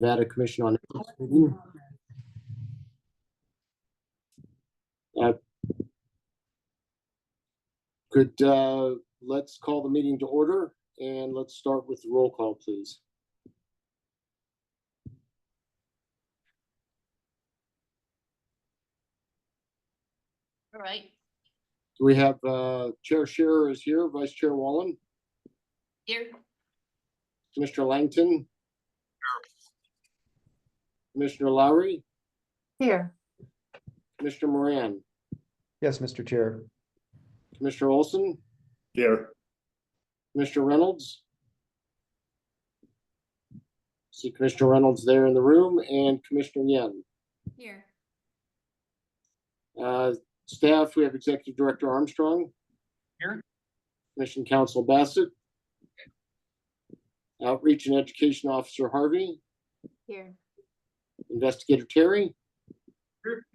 Nevada Commission on Ethics meeting. Let's call the meeting to order, and let's start with the roll call, please. All right. We have Chair Scherer is here, Vice Chair Wallen. Here. Commissioner Langton. Here. Commissioner Lowry. Here. Commissioner Moran. Yes, Mr. Chair. Commissioner Olson. Here. Commissioner Reynolds. See Commissioner Reynolds there in the room, and Commissioner Yen. Here. Staff, we have Executive Director Armstrong. Here. Commission Counsel Bassett. Outreach and Education Officer Harvey. Here. Investigator Terry. Here.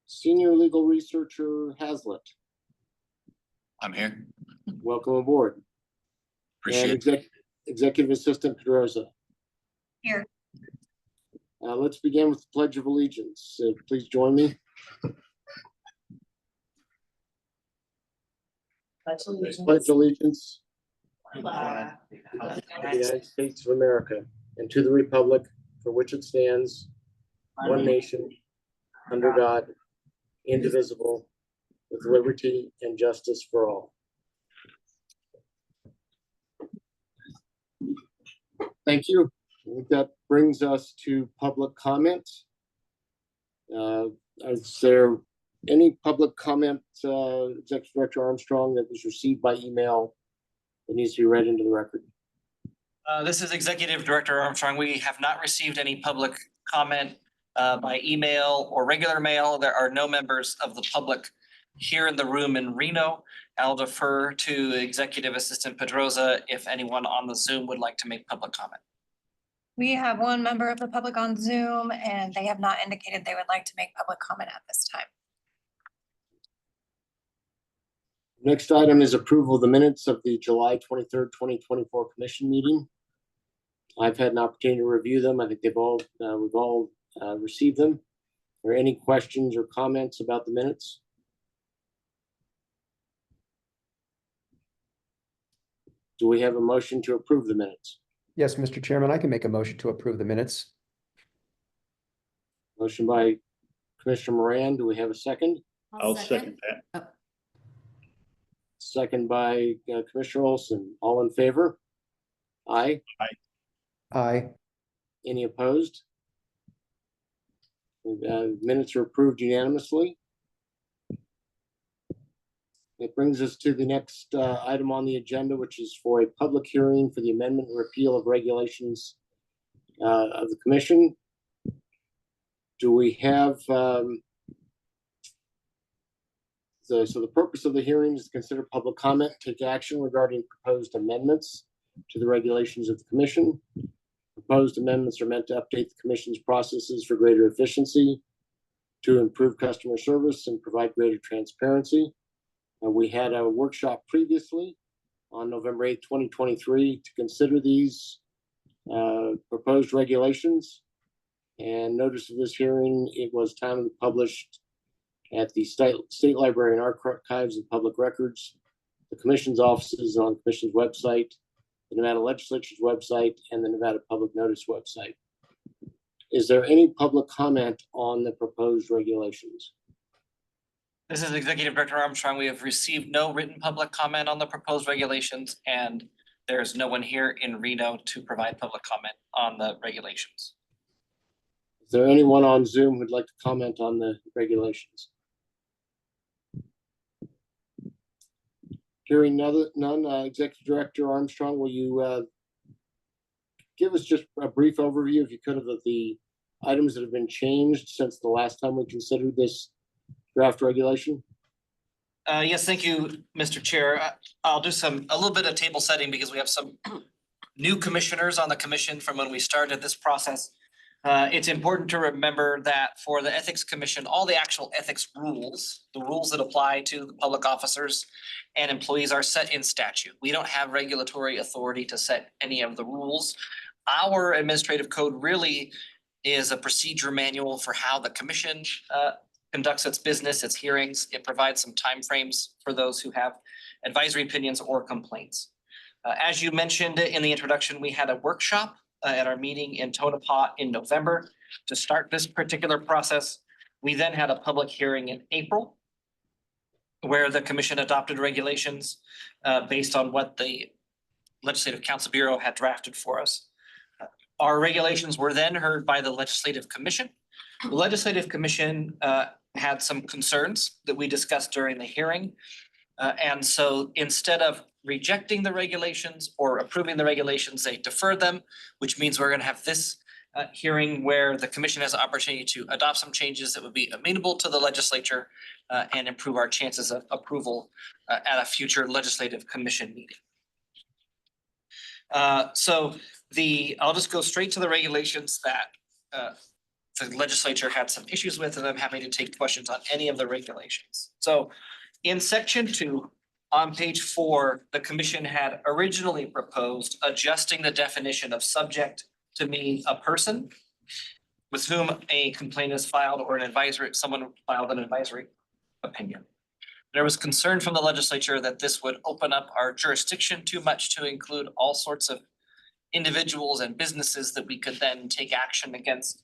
Senior Legal Researcher Hazlitt. I'm here. Welcome aboard. Appreciate And Executive Assistant Pedroza. Here. Let's begin with the Pledge of Allegiance. Please join me. Pledge allegiance to the United States of America and to the Republic for which it stands, one nation, under God, indivisible, with liberty and justice for all. Thank you. I think that brings us to public comment. Is there any public comment, Executive Director Armstrong, that was received by email that needs to be read into the record? This is Executive Director Armstrong. We have not received any public comment by email or regular mail. There are no members of the public here in the room in Reno. I'll defer to Executive Assistant Pedroza if anyone on the Zoom would like to make public comment. We have one member of the public on Zoom, and they have not indicated they would like to make public comment at this time. Next item is approval of the minutes of the July 23rd, 2024 Commission meeting. I've had an opportunity to review them. I think we've all received them. Are there any questions or comments about the minutes? Do we have a motion to approve the minutes? Yes, Mr. Chairman, I can make a motion to approve the minutes. Motion by Commissioner Moran. Do we have a second? I'll second that. Second by Commissioner Olson. All in favor? Aye. Aye. Any opposed? Minutes are approved unanimously. It brings us to the next item on the agenda, which is for a public hearing for the amendment and repeal of regulations of the Commission. Do we have so the purpose of the hearing is to consider public comment, take action regarding proposed amendments to the regulations of the Commission. Proposed amendments are meant to update the Commission's processes for greater efficiency, to improve customer service, and provide greater transparency. We had a workshop previously on November 8th, 2023 to consider these proposed regulations. And notice of this hearing, it was timely published at the State Library and Archives and Public Records, the Commission's offices on the Commission's website, the Nevada Legislature's website, and the Nevada Public Notice website. Is there any public comment on the proposed regulations? This is Executive Director Armstrong. We have received no written public comment on the proposed regulations, and there's no one here in Reno to provide public comment on the regulations. Is there anyone on Zoom who'd like to comment on the regulations? Hearing none, Executive Director Armstrong, will you give us just a brief overview, if you could, of the items that have been changed since the last time we considered this draft regulation? Yes, thank you, Mr. Chair. I'll do a little bit of table setting because we have some new commissioners on the commission from when we started this process. It's important to remember that for the Ethics Commission, all the actual ethics rules, the rules that apply to the public officers and employees, are set in statute. We don't have regulatory authority to set any of the rules. our administrative code really is a procedure manual for how the commission conducts its business, its hearings. It provides some timeframes for those who have advisory opinions or complaints. As you mentioned in the introduction, we had a workshop at our meeting in Tonopah in November to start this particular process. We then had a public hearing in April where the commission adopted regulations based on what the Legislative Council Bureau had drafted for us. Our regulations were then heard by the Legislative Commission. The Legislative Commission had some concerns that we discussed during the hearing. And so instead of rejecting the regulations or approving the regulations, they deferred them, which means we're going to have this hearing where the commission has an opportunity to adopt some changes that would be amenable to the legislature and improve our chances of approval at a future legislative commission meeting. I'll just go straight to the regulations that the legislature had some issues with, and I'm happy to take questions on any of the regulations. So in section 2, on page 4, the commission had originally proposed adjusting the definition of subject to mean a person with whom a complaint is filed or an advisory, someone filed an advisory opinion. There was concern from the legislature that this would open up our jurisdiction too much to include all sorts of individuals and businesses that we could then take action against.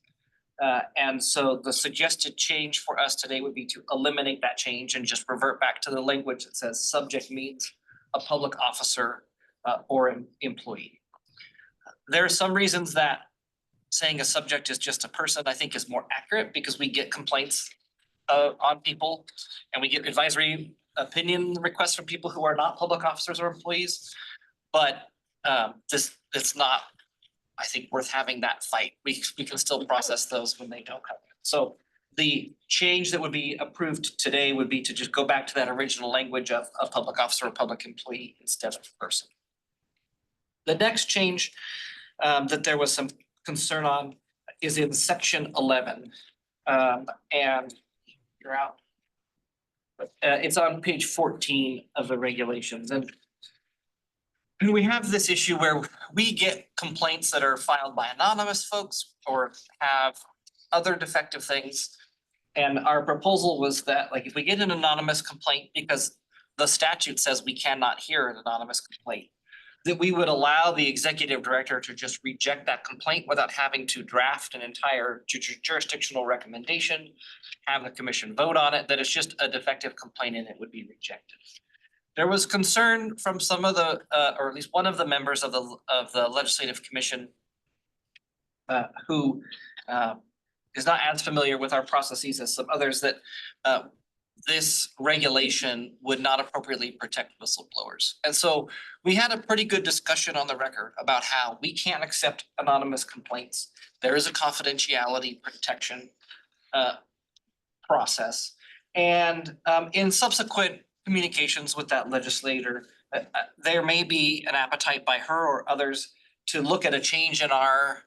And so the suggested change for us today would be to eliminate that change and just revert back to the language that says subject means a public officer or an employee. There are some reasons that saying a subject is just a person, I think, is more accurate because we get complaints on people and we get advisory opinion requests from people who are not public officers or employees. But it's not, I think, worth having that fight. We can still process those when they don't come. So the change that would be approved today would be to just go back to that original language of a public officer or public employee instead of person. The next change that there was some concern on is in section 11. And you're out. It's on page 14 of the regulations. And we have this issue where we get complaints that are filed by anonymous folks or have other defective things. And our proposal was that, like, if we get an anonymous complaint, because the statute says we cannot hear an anonymous complaint, that we would allow the executive director to just reject that complaint without having to draft an entire jurisdictional recommendation, have the commission vote on it, that it's just a defective complaint and it would be rejected. There was concern from some of the, or at least one of the members of the Legislative Commission who is not as familiar with our processes as some others, that this regulation would not appropriately protect whistleblowers. And so we had a pretty good discussion on the record about how we can't accept anonymous complaints. There is a confidentiality protection process. And in subsequent communications with that legislator, there may be an appetite by her or others to look at a change in our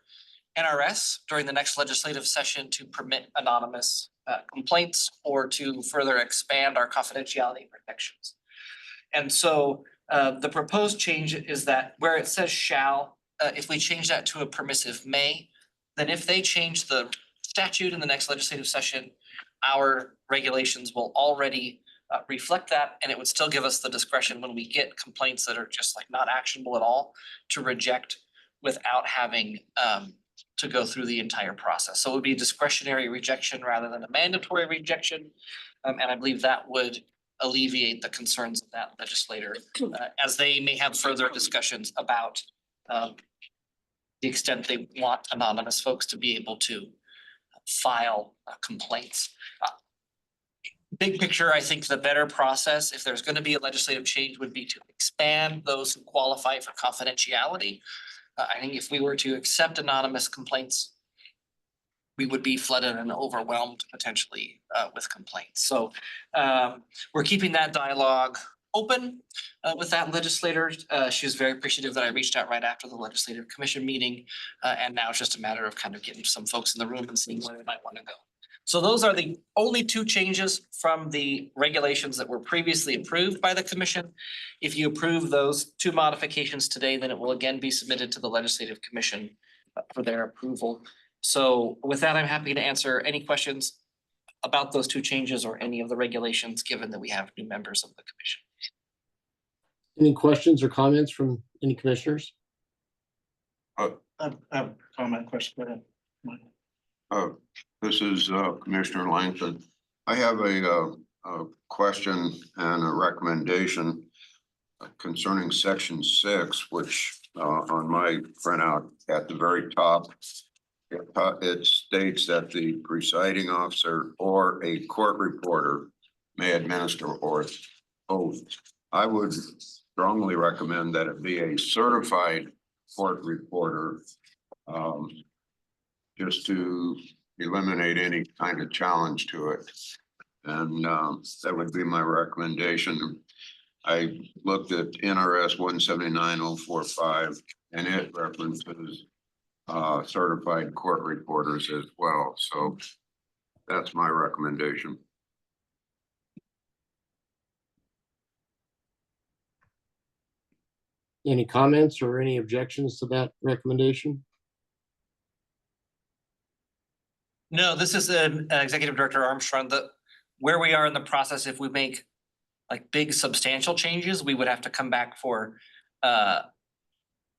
NRS during the next legislative session to permit anonymous complaints or to further expand our confidentiality protections. And so the proposed change is that where it says shall, if we change that to a permissive may, then if they change the statute in the next legislative session, our regulations will already reflect that, and it would still give us the discretion when we get complaints that are just like not actionable at all to reject without having to go through the entire process. So it would be a discretionary rejection rather than a mandatory rejection. And I believe that would alleviate the concerns of that legislator as they may have further discussions about the extent they want anonymous folks to be able to file complaints. Big picture, I think the better process, if there's going to be a legislative change, would be to expand those who qualify for confidentiality. I think if we were to accept anonymous complaints, we would be flooded and overwhelmed potentially with complaints. So we're keeping that dialogue open with that legislator. She was very appreciative that I reached out right after the Legislative Commission meeting. And now it's just a matter of kind of getting some folks in the room and seeing where they might want to go. So those are the only two changes from the regulations that were previously approved by the commission. If you approve those two modifications today, then it will again be submitted to the Legislative Commission for their approval. So with that, I'm happy to answer any questions about those two changes or any of the regulations, given that we have new members of the commission. Any questions or comments from any commissioners? I have a comment question. Go ahead. This is Commissioner Langton. I have a question and a recommendation concerning section 6, which on my printout at the very top, it states that the presiding officer or a court reporter may administer oath. I would strongly recommend that it be a certified court reporter, just to eliminate any kind of challenge to it. And that would be my recommendation. I looked at NRS 179.045 and it references certified court reporters as well. So that's my recommendation. Any comments or any objections to that recommendation? No, this is Executive Director Armstrong. Where we are in the process, if we make like big substantial changes, we would have to come back for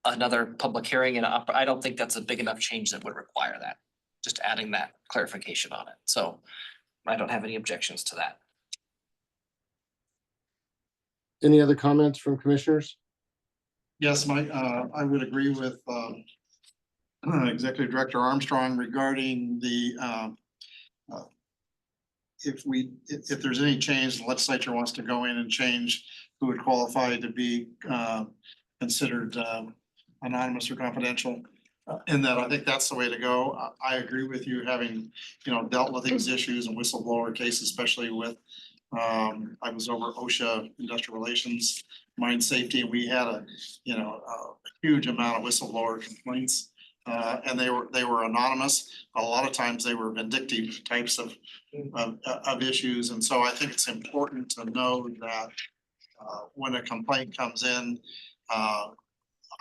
another public hearing, and I don't think that's a big enough change that would require that. Just adding that clarification on it. So I don't have any objections to that. Any other comments from commissioners? Yes, I would agree with Executive Director Armstrong regarding the if there's any change, the legislature wants to go in and change who would qualify to be considered anonymous or confidential. In that, I think that's the way to go. I agree with you, having dealt with these issues and whistleblower cases, especially with I was over OSHA Industrial Relations, Mine Safety, and we had a huge amount of whistleblower complaints. And they were anonymous. A lot of times they were vindictive types of issues. And so I think it's important to know that when a complaint comes in, I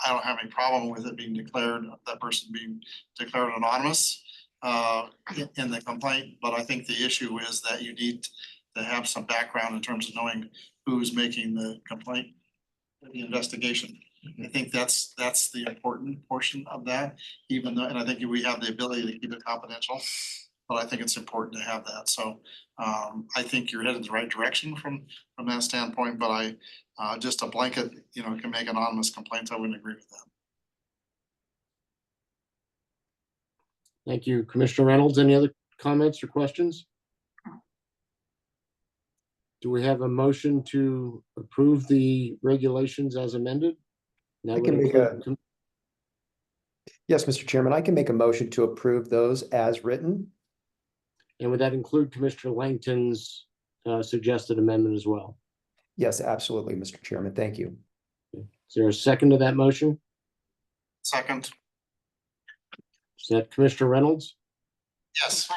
don't have any problem with it being declared, that person being declared anonymous in the complaint. But I think the issue is that you need to have some background in terms of knowing who's making the complaint, the investigation. I think that's the important portion of that, even though, and I think we have the ability to keep it confidential, but I think it's important to have that. So I think you're headed in the right direction from that standpoint, but I just a blanket, can make anonymous complaints. I wouldn't agree with that. Thank you, Commissioner Reynolds. Any other comments or questions? Do we have a motion to approve the regulations as amended? I can make Yes, Mr. Chairman, I can make a motion to approve those as written. And would that include Commissioner Langton's suggested amendment as well? Yes, absolutely, Mr. Chairman. Thank you. Is there a second to that motion? Second, Is that Commissioner Reynolds? yes.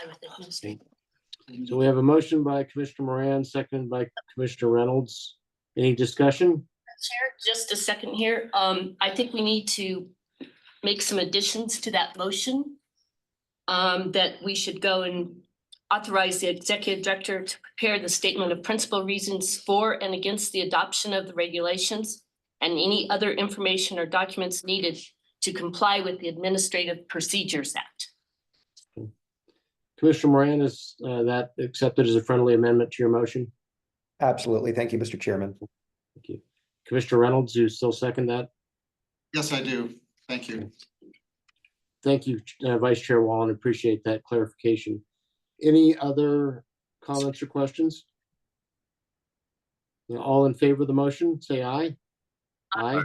So we have a motion by Commissioner Moran, seconded by Commissioner Reynolds. Any discussion? Chair, just a second here. I think we need to make some additions to that motion. That we should go and authorize the executive director to prepare the statement of principal reasons for and against the adoption of the regulations and any other information or documents needed to comply with the Administrative Procedures Act. Commissioner Moran, is that accepted as a friendly amendment to your motion? Absolutely. Thank you, Mr. Chairman. Thank you. Commissioner Reynolds, you still second that? Yes, I do. Thank you. Thank you, Vice Chair Wallen. Appreciate that clarification. Any other comments or questions? All in favor of the motion, say aye. Aye.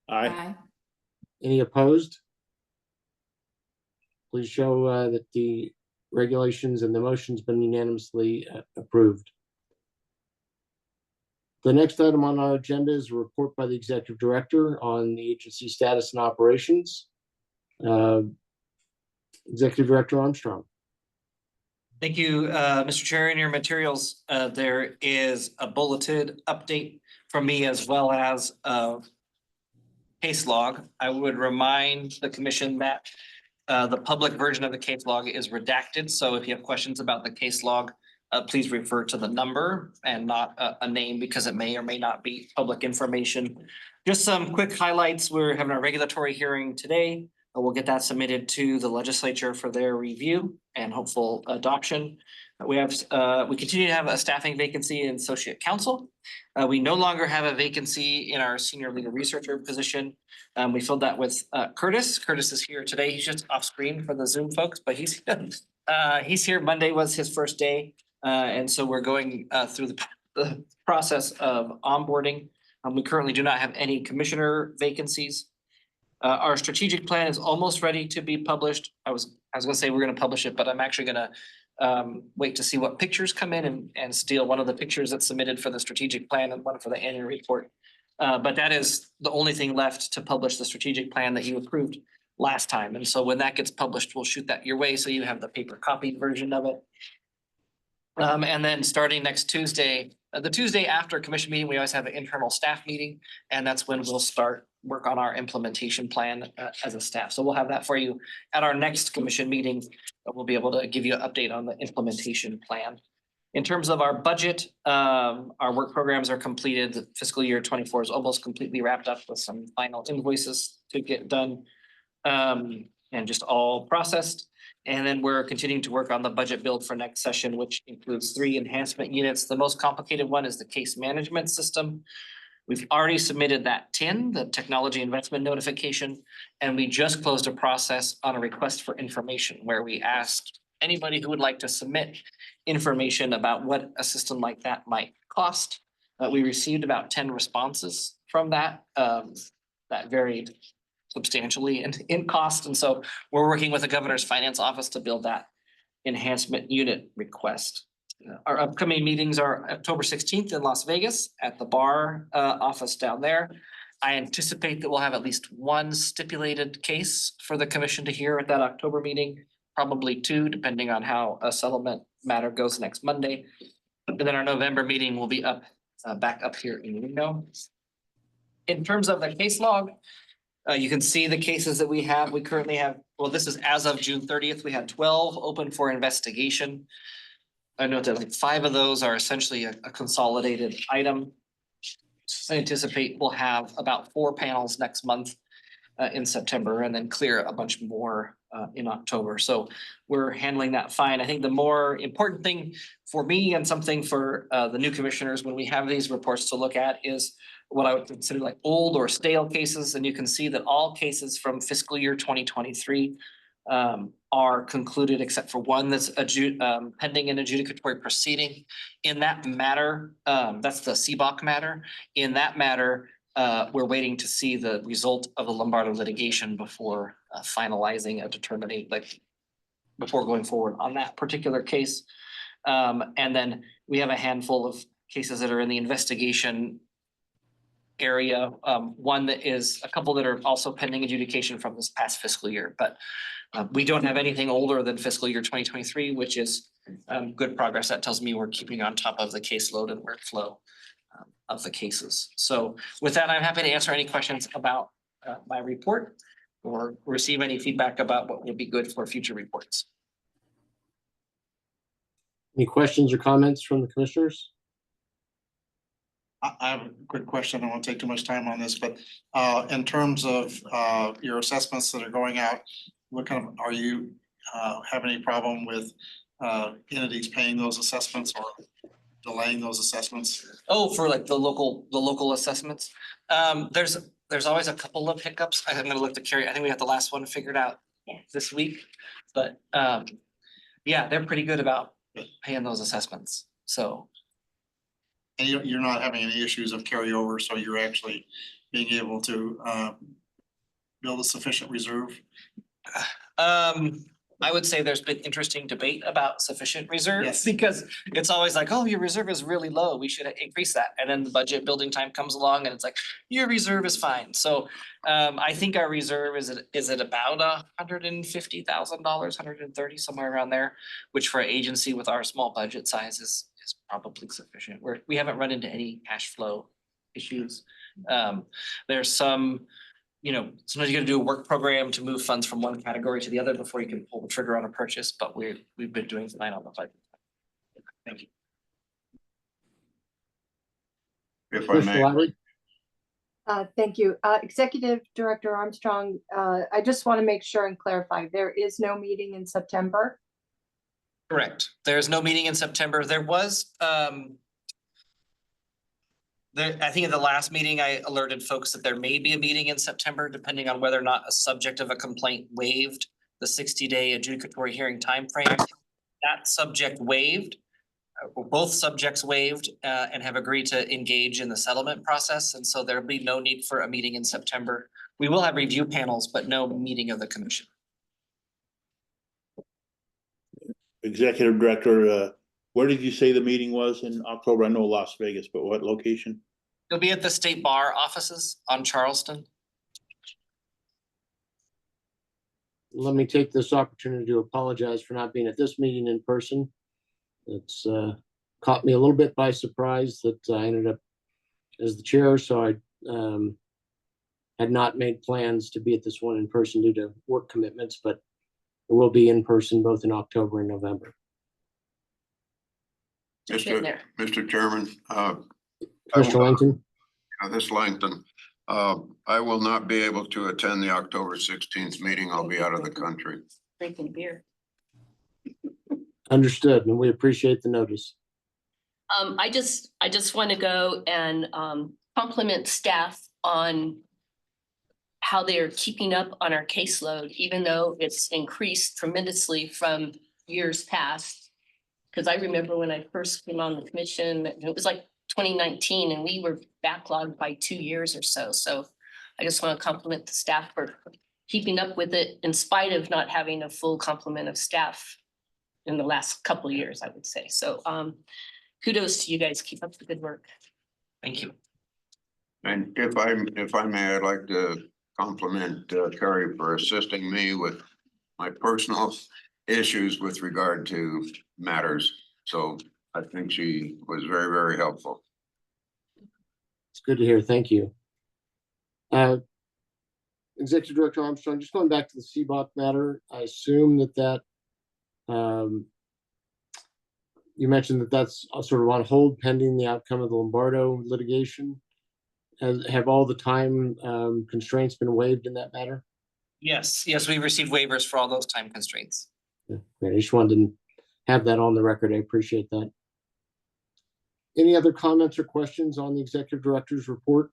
Aye. Any opposed? Please show that the regulations and the motion's been unanimously approved. The next item on our agenda is a report by the Executive Director on the agency status and operations. Executive Director Armstrong. Thank you, Mr. Chair. In your materials, there is a bulleted update from me as well as a case log. I would remind the commission that The public version of the case log is redacted, so if you have questions about the case log, please refer to the number and not a name because it may or may not be public information. Just some quick highlights. We're having a regulatory hearing today. We'll get that submitted to the legislature for their review and hopeful adoption. We continue to have a staffing vacancy in associate counsel. We no longer have a vacancy in our senior legal researcher position. We filled that with Curtis. Curtis is here today. He's just off screen for the Zoom folks, but he's here. Monday was his first day. And so we're going through the process of onboarding. We currently do not have any commissioner vacancies. Our strategic plan is almost ready to be published. I was gonna say we're gonna publish it, but I'm actually gonna wait to see what pictures come in and steal one of the pictures that's submitted for the strategic plan and one for the annual report. But that is the only thing left to publish the strategic plan that you approved last time. And so when that gets published, we'll shoot that your way so you have the paper copy version of it. And then starting next Tuesday, the Tuesday after commission meeting, we always have an internal staff meeting, and that's when we'll start work on our implementation plan as a staff. So we'll have that for you at our next commission meeting. We'll be able to give you an update on the implementation plan. In terms of our budget, our work programs are completed. The fiscal year 24 is almost completely wrapped up with some final invoices to get done and just all processed. And then we're continuing to work on the budget build for next session, which includes 3 enhancement units. The most complicated one is the case management system. We've already submitted that TIN, the technology investment notification, and we just closed a process on a request for information where we asked anybody who would like to submit information about what a system like that might cost. We received about 10 responses from that. That varied substantially in cost. And so we're working with the governor's finance office to build that enhancement unit request. Our upcoming meetings are October 16th in Las Vegas at the bar office down there. I anticipate that we'll have at least 1 stipulated case for the commission to hear at that October meeting, probably 2, depending on how a settlement matter goes next Monday. And then our November meeting will be back up here in Reno. In terms of the case log, you can see the cases that we have. We currently have, well, this is as of June 30th, we had 12 open for investigation. I know that like 5 of those are essentially a consolidated item. I anticipate we'll have about 4 panels next month in September and then clear a bunch more in October. So we're handling that fine. I think the more important thing for me and something for the new commissioners when we have these reports to look at is what I would consider like old or stale cases. And you can see that all cases from fiscal year 2023 are concluded except for one that's pending an adjudicatory proceeding. In that matter, that's the CBOC matter. In that matter, we're waiting to see the result of the Lombardo litigation before finalizing a determination, like before going forward on that particular case. And then we have a handful of cases that are in the investigation area. One that is a couple that are also pending adjudication from this past fiscal year, but we don't have anything older than fiscal year 2023, which is good progress. That tells me we're keeping on top of the caseload and workflow of the cases. So with that, I'm happy to answer any questions about my report or receive any feedback about what would be good for future reports. Any questions or comments from the commissioners? I have a quick question. I don't want to take too much time on this, but in terms of your assessments that are going out, what kind of, are you have any problem with entities paying those assessments or delaying those assessments? Oh, for like the local assessments. There's always a couple of hiccups. I'm gonna look to Carrie. I think we got the last one figured out this week, but yeah, they're pretty good about paying those assessments. So. And you're not having any issues of carryover, so you're actually being able to build a sufficient reserve? I would say there's been interesting debate about sufficient reserves Yes. because it's always like, oh, your reserve is really low. We should increase that. And then the budget building time comes along and it's like, your reserve is fine. So I think our reserve is at about $150,000, 130, somewhere around there, which for an agency with our small budget size is probably sufficient. We haven't run into any cash flow issues. There's some sometimes you gotta do a work program to move funds from one category to the other before you can pull the trigger on a purchase, but we've been doing tonight on the budget. Thank you. If I Commissioner may, Wiley? Thank you. Executive Director Armstrong, I just want to make sure and clarify, there is no meeting in September. Correct. There's no meeting in September. There was, I think at the last meeting, I alerted folks that there may be a meeting in September, depending on whether or not a subject of a complaint waived the 60-day adjudicatory hearing timeframe. That subject waived, both subjects waived, and have agreed to engage in the settlement process. And so there'll be no need for a meeting in September. We will have review panels, but no meeting of the commission. Executive Director, where did you say the meeting was in October? I know Las Vegas, but what location? It'll be at the State Bar offices on Charleston. Let me take this opportunity to apologize for not being at this meeting in person. It's caught me a little bit by surprise that I ended up as the chair, so I had not made plans to be at this one in person due to work commitments, but it will be in person both in October and November. Been there. Mr. Chairman, Commissioner Langton? this Langton, I will not be able to attend the October 16th meeting. I'll be out of the country. Drinking beer. Understood, and we appreciate the notice. I just want to go and compliment staff on how they're keeping up on our caseload, even though it's increased tremendously from years past. Because I remember when I first came on the commission, it was like 2019, and we were backlogged by 2 years or so. So I just want to compliment the staff for keeping up with it in spite of not having a full complement of staff in the last couple of years, I would say. So kudos to you guys. Keep up the good work. Thank you. And if I may, I'd like to compliment Carrie for assisting me with my personal issues with regard to matters. So I think she was very, very helpful. It's good to hear. Thank you. Executive Director Armstrong, just going back to the CBOC matter, I assume that you mentioned that that's sort of on hold pending the outcome of the Lombardo litigation. Have all the time constraints been waived in that matter? Yes, we received waivers for all those time constraints. Yeah, great. I just wanted to have that on the record. I appreciate that. Any other comments or questions on the Executive Director's report?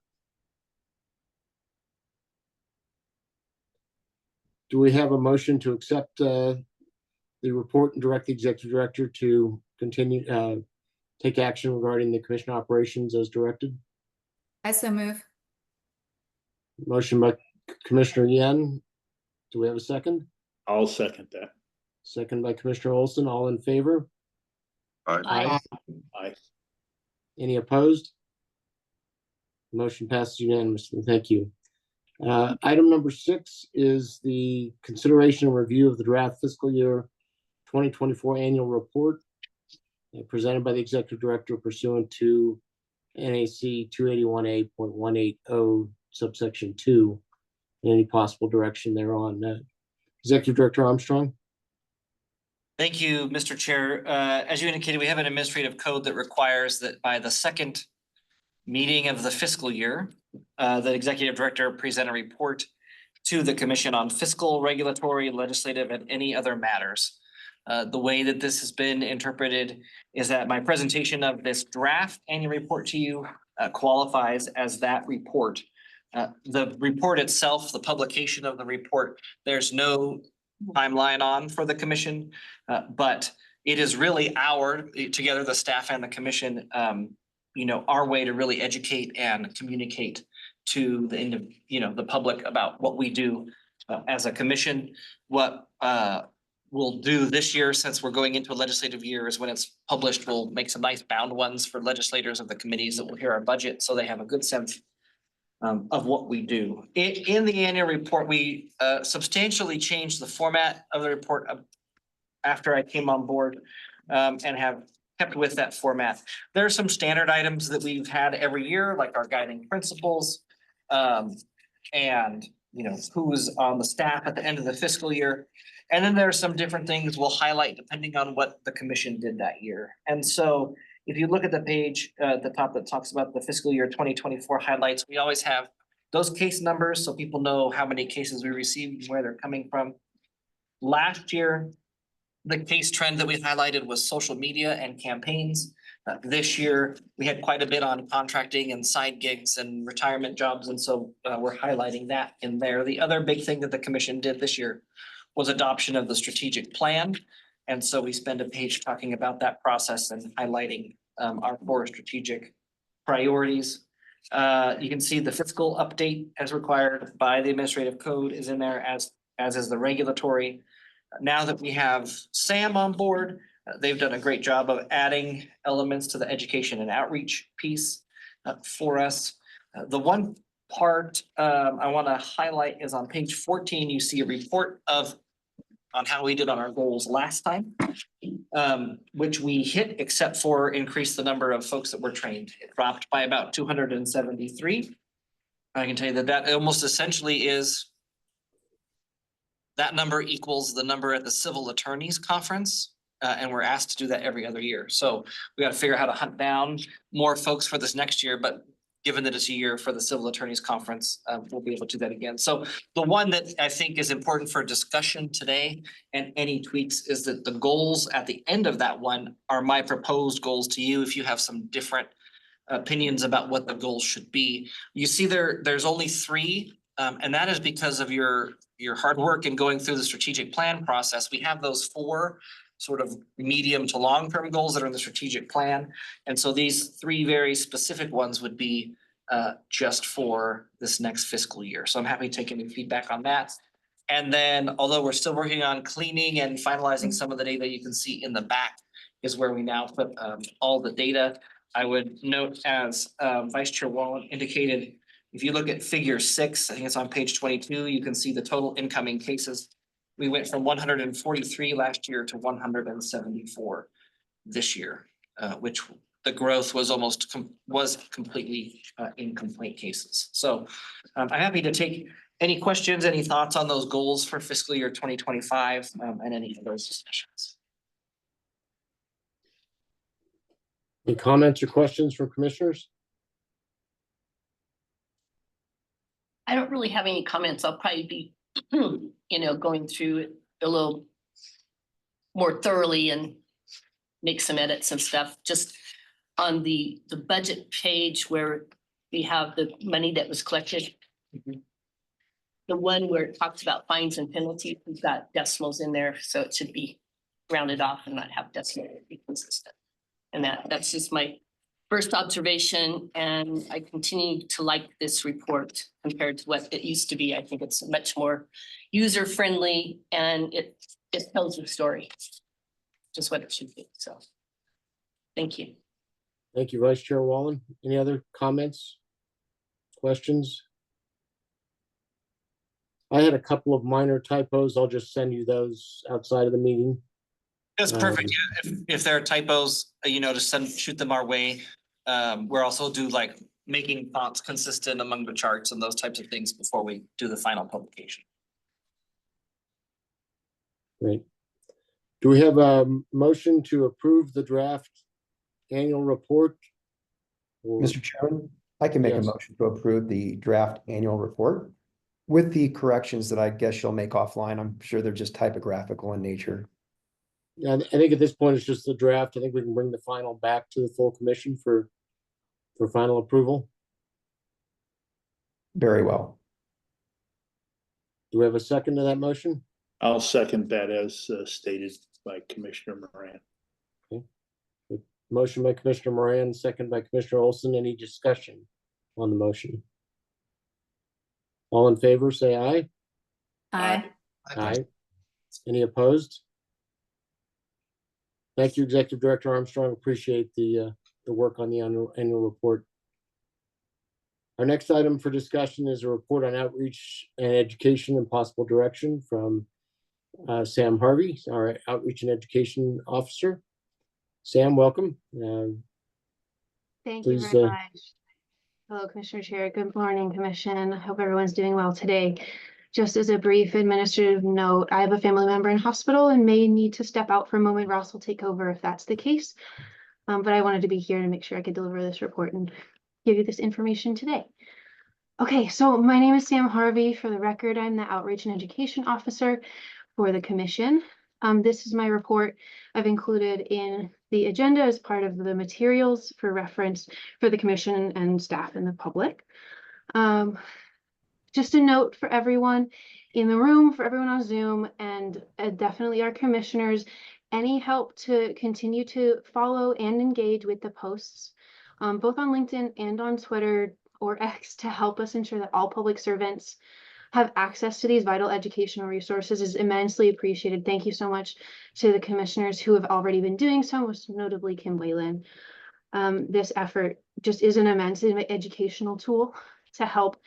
Do we have a motion to accept the report and direct the Executive Director to continue, take action regarding the commission operations as directed? I so move. Motion by Commissioner Yen. Do we have a second? I'll second that. Second by Commissioner Olson. All in favor? Aye. Aye. Any opposed? Motion passes unanimously. Thank you. Item number 6 is the consideration and review of the draft fiscal year 2024 annual report presented by the Executive Director pursuant to NAC 281A.180 subsection 2 and any possible direction thereon. Executive Director Armstrong. Thank you, Mr. Chair. As you indicated, we have an administrative code that requires that by the second meeting of the fiscal year, the Executive Director present a report to the Commission on fiscal, regulatory, legislative, and any other matters. The way that this has been interpreted is that my presentation of this draft annual report to you qualifies as that report. The report itself, the publication of the report, there's no timeline on for the commission, but it is really together the staff and the commission, our way to really educate and communicate to the public about what we do as a commission. What we'll do this year, since we're going into a legislative year, is when it's published, we'll make some nice bound ones for legislators of the committees that will hear our budget, so they have a good sense of what we do. In the annual report, we substantially changed the format of the report after I came on board, and have kept with that format. There are some standard items that we've had every year, like our guiding principles, and who's on the staff at the end of the fiscal year. And then there are some different things we'll highlight depending on what the commission did that year. And so if you look at the page at the top that talks about the fiscal year 2024 highlights, we always have those case numbers so people know how many cases we received and where they're coming from. Last year, the case trend that we highlighted was social media and campaigns. This year, we had quite a bit on contracting and side gigs and retirement jobs, and so we're highlighting that in there. The other big thing that the commission did this year was adoption of the strategic plan. And so we spend a page talking about that process and highlighting our 4 strategic priorities. You can see the fiscal update as required by the administrative code is in there, as is the regulatory. Now that we have Sam on board, they've done a great job of adding elements to the education and outreach piece for us. The one part I want to highlight is on page 14, you see a report on how we did on our goals last time, which we hit except for increase the number of folks that were trained. It dropped by about 273. I can tell you that almost essentially is that number equals the number at the Civil Attorneys Conference. And we're asked to do that every other year. So we got to figure out how to hunt down more folks for this next year, but given that it's a year for the Civil Attorneys Conference, we'll be able to do that again. So the one that I think is important for discussion today and any tweaks is that the goals at the end of that one are my proposed goals to you. If you have some different opinions about what the goals should be, you see there's only 3. And that is because of your hard work in going through the strategic plan process. We have those 4 sort of medium to long-term goals that are in the strategic plan. And so these 3 very specific ones would be just for this next fiscal year. So I'm happy to take any feedback on that. And then, although we're still working on cleaning and finalizing some of the data, you can see in the back is where we now put all the data. I would note, as Vice Chair Wallen indicated, if you look at figure 6, I think it's on page 22, you can see the total incoming cases. We went from 143 last year to 174 this year, which the growth was completely in complaint cases. So I'm happy to take any questions, any thoughts on those goals for fiscal year 2025 and any of those discussions. Any comments or questions from commissioners? I don't really have any comments. I'll probably be, going through it a little more thoroughly and make some edits and stuff. Just on the budget page where we have the money that was collected. The one where it talks about fines and penalties, we've got decimals in there, so it should be rounded off and not have decimals, be consistent. And that's just my first observation, and I continue to like this report compared to what it used to be. I think it's much more user-friendly and it tells a story, just what it should be. So, thank you. Thank you, Vice Chair Wallen. Any other comments, questions? I had a couple of minor typos. I'll just send you those outside of the meeting. That's perfect. Yeah, if there are typos, just shoot them our way. We're also do like making fonts consistent among the charts and those types of things before we do the final publication. Great. Do we have a motion to approve the draft annual report? Or- Mr. Chairman, I can make a Yes. motion to approve the draft annual report with the corrections that I guess you'll make offline. I'm sure they're just typographical in nature. Yeah, I think at this point it's just the draft. I think we can bring the final back to the full commission for final approval. Very well. Do we have a second to that motion? I'll second that as stated by Commissioner Moran. Motion by Commissioner Moran, second by Commissioner Olson. Any discussion on the motion? All in favor, say aye. Aye. Aye. Any opposed? Thank you, Executive Director Armstrong. Appreciate the work on the annual report. Our next item for discussion is a report on outreach and education and possible direction from Sam Harvey, our Outreach and Education Officer. Sam, welcome. Thank you Please, very much. Hello, Commissioner Chair. Good morning, Commission. I hope everyone's doing well today. Just as a brief administrative note, I have a family member in hospital and may need to step out for a moment. Ross will take over if that's the case. But I wanted to be here to make sure I could deliver this report and give you this information today. Okay, so my name is Sam Harvey. For the record, I'm the Outreach and Education Officer for the Commission. This is my report I've included in the agenda as part of the materials for reference for the Commission and staff and the public. Just a note for everyone in the room, for everyone on Zoom, and definitely our commissioners, any help to continue to follow and engage with the posts, both on LinkedIn and on Twitter or X, to help us ensure that all public servants have access to these vital educational resources is immensely appreciated. Thank you so much to the commissioners who have already been doing so, most notably Kim Whalen. This effort just is an immense educational tool to help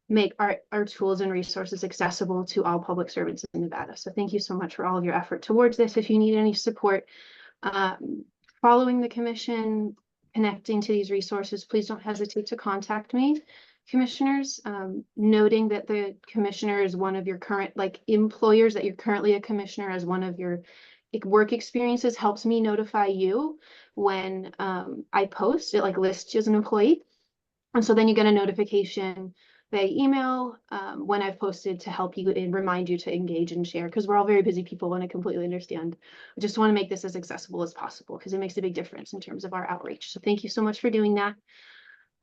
make our tools and resources accessible to all public servants in Nevada. So thank you so much for all of your effort towards this. If you need any support following the commission, connecting to these resources, please don't hesitate to contact me. Commissioners, noting that the commissioner is one of your current employers, that you're currently a commissioner as one of your work experiences, helps me notify you when I post. It lists you as an employee. And so then you get a notification via email when I've posted to help you and remind you to engage and share, because we're all very busy people and I completely understand. I just want to make this as accessible as possible because it makes a big difference in terms of our outreach. So thank you so much for doing that.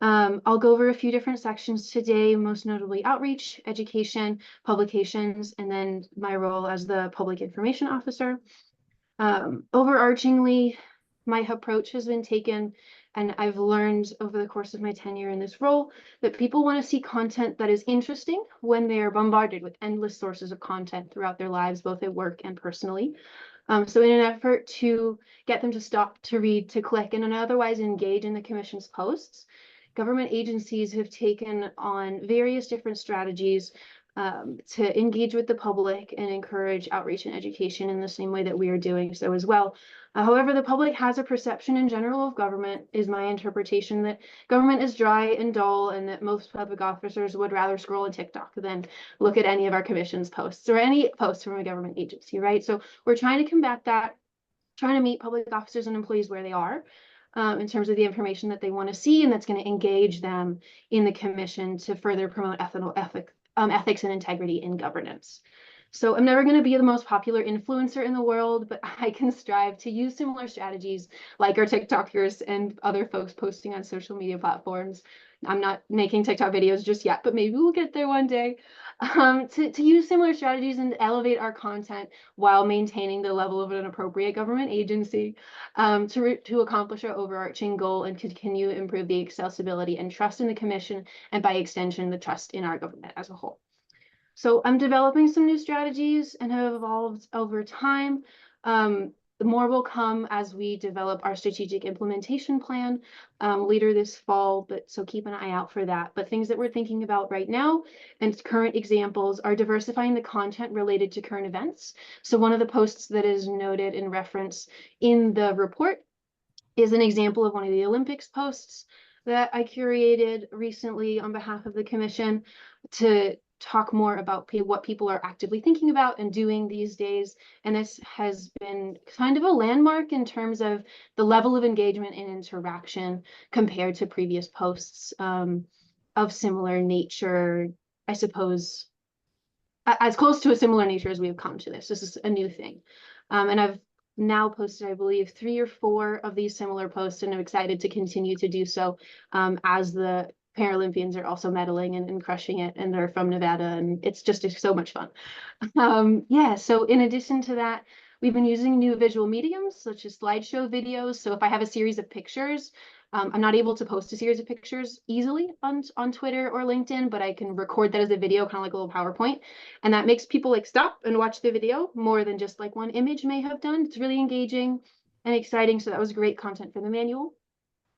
I'll go over a few different sections today, most notably outreach, education, publications, and then my role as the public information officer. Overarchingly, my approach has been taken, and I've learned over the course of my tenure in this role that people want to see content that is interesting when they are bombarded with endless sources of content throughout their lives, both at work and personally. So in an effort to get them to stop, to read, to click, and otherwise engage in the Commission's posts, government agencies have taken on various different strategies to engage with the public and encourage outreach and education in the same way that we are doing so as well. However, the public has a perception in general of government, is my interpretation, that government is dry and dull and that most public officers would rather scroll on TikTok than look at any of our commission's posts or any posts from a government agency, right? So we're trying to combat that, trying to meet public officers and employees where they are. In terms of the information that they want to see, and that's going to engage them in the commission to further promote ethics and integrity in governance. So I'm never going to be the most popular influencer in the world, but I can strive to use similar strategies like our TikTokers and other folks posting on social media platforms. I'm not making TikTok videos just yet, but maybe we'll get there one day. To use similar strategies and elevate our content while maintaining the level of an appropriate government agency to accomplish our overarching goal and continue to improve the accessibility and trust in the commission, and by extension, the trust in our government as a whole. So I'm developing some new strategies and have evolved over time. More will come as we develop our strategic implementation plan later this fall, so keep an eye out for that. But things that we're thinking about right now and current examples are diversifying the content related to current events. So one of the posts that is noted in reference in the report is an example of one of the Olympics posts that I curated recently on behalf of the commission to talk more about what people are actively thinking about and doing these days. And this has been kind of a landmark in terms of the level of engagement and interaction compared to previous posts of similar nature, I suppose, as close to a similar nature as we have come to this. This is a new thing. And I've now posted, I believe, 3 or 4 of these similar posts, and I'm excited to continue to do so as the Paralympians are also medaling and crushing it, and they're from Nevada, and it's just so much fun. Yeah, so in addition to that, we've been using new visual mediums such as slideshow videos. So if I have a series of pictures, I'm not able to post a series of pictures easily on Twitter or LinkedIn, but I can record that as a video, kind of like a little PowerPoint. And that makes people stop and watch the video more than just one image may have done. It's really engaging and exciting. So that was great content for the manual,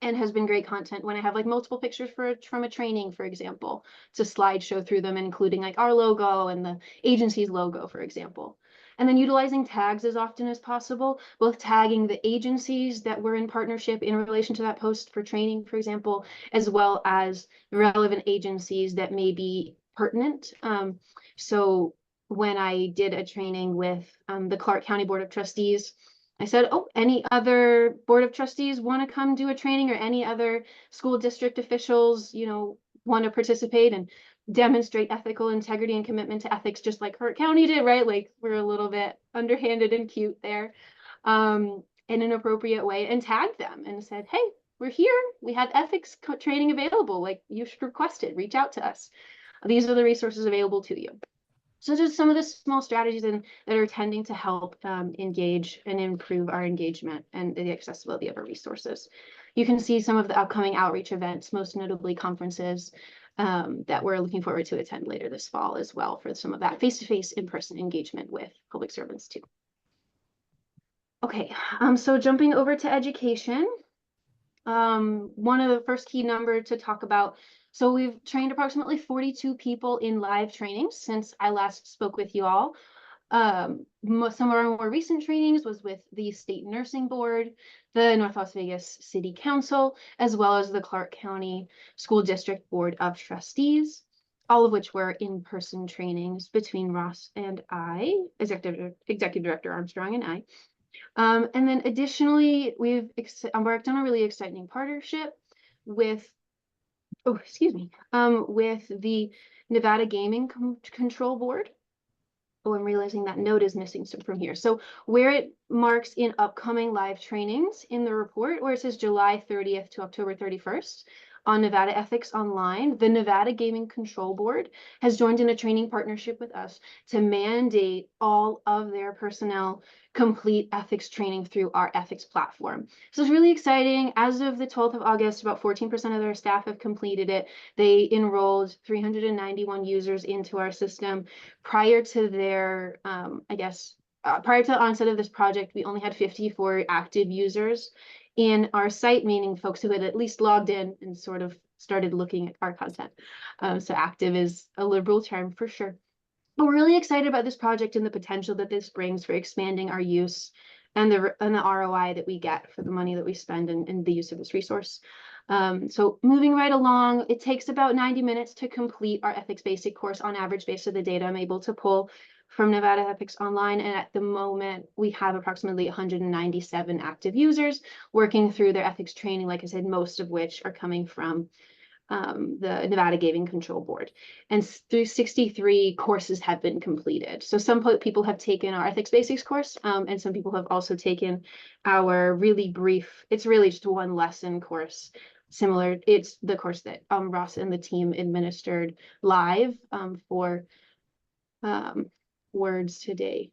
and has been great content when I have multiple pictures from a training, for example, to slideshow through them, including our logo and the agency's logo, for example. And then utilizing tags as often as possible, both tagging the agencies that were in partnership in relation to that post for training, for example, as well as relevant agencies that may be pertinent. So when I did a training with the Clark County Board of Trustees, I said, oh, any other Board of Trustees want to come do a training, or any other school district officials, want to participate and demonstrate ethical integrity and commitment to ethics, just like Hart County did, right? Like, we're a little bit underhanded and cute there, in an appropriate way, and tagged them and said, hey, we're here. We have ethics training available. Like, you should request it. Reach out to us. These are the resources available to you. So just some of the small strategies that are tending to help engage and improve our engagement and the accessibility of our resources. You can see some of the upcoming outreach events, most notably conferences, that we're looking forward to attend later this fall as well, for some of that face-to-face in-person engagement with public servants too. Okay, so jumping over to education, one of the first key number to talk about. So we've trained approximately 42 people in live trainings since I last spoke with you all. Some of our more recent trainings was with the State Nursing Board, the North Las Vegas City Council, as well as the Clark County School District Board of Trustees, all of which were in-person trainings between Ross and I, Executive Director Armstrong and I. And then additionally, we've worked on a really exciting partnership with, with the Nevada Gaming Control Board. Oh, I'm realizing that note is missing from here. So where it marks in upcoming live trainings in the report, where it says July 30th to October 31st on Nevada Ethics Online, the Nevada Gaming Control Board has joined in a training partnership with us to mandate all of their personnel complete ethics training through our ethics platform. So it's really exciting. As of the 12th of August, about 14% of their staff have completed it. They enrolled 391 users into our system. Prior to their, prior to the onset of this project, we only had 54 active users in our site, meaning folks who had at least logged in and sort of started looking at our content. So active is a liberal term for sure. But we're really excited about this project and the potential that this brings for expanding our use and the ROI that we get for the money that we spend in the use of this resource. So moving right along, it takes about 90 minutes to complete our ethics basic course on average based on the data I'm able to pull from Nevada Ethics Online. And at the moment, we have approximately 197 active users working through their ethics training, like I said, most of which are coming from the Nevada Gaming Control Board. And through 63 courses have been completed. So some people have taken our ethics basics course, and some people have also taken our really brief, it's really just one lesson course. Similar, it's the course that Ross and the team administered live for Words Today,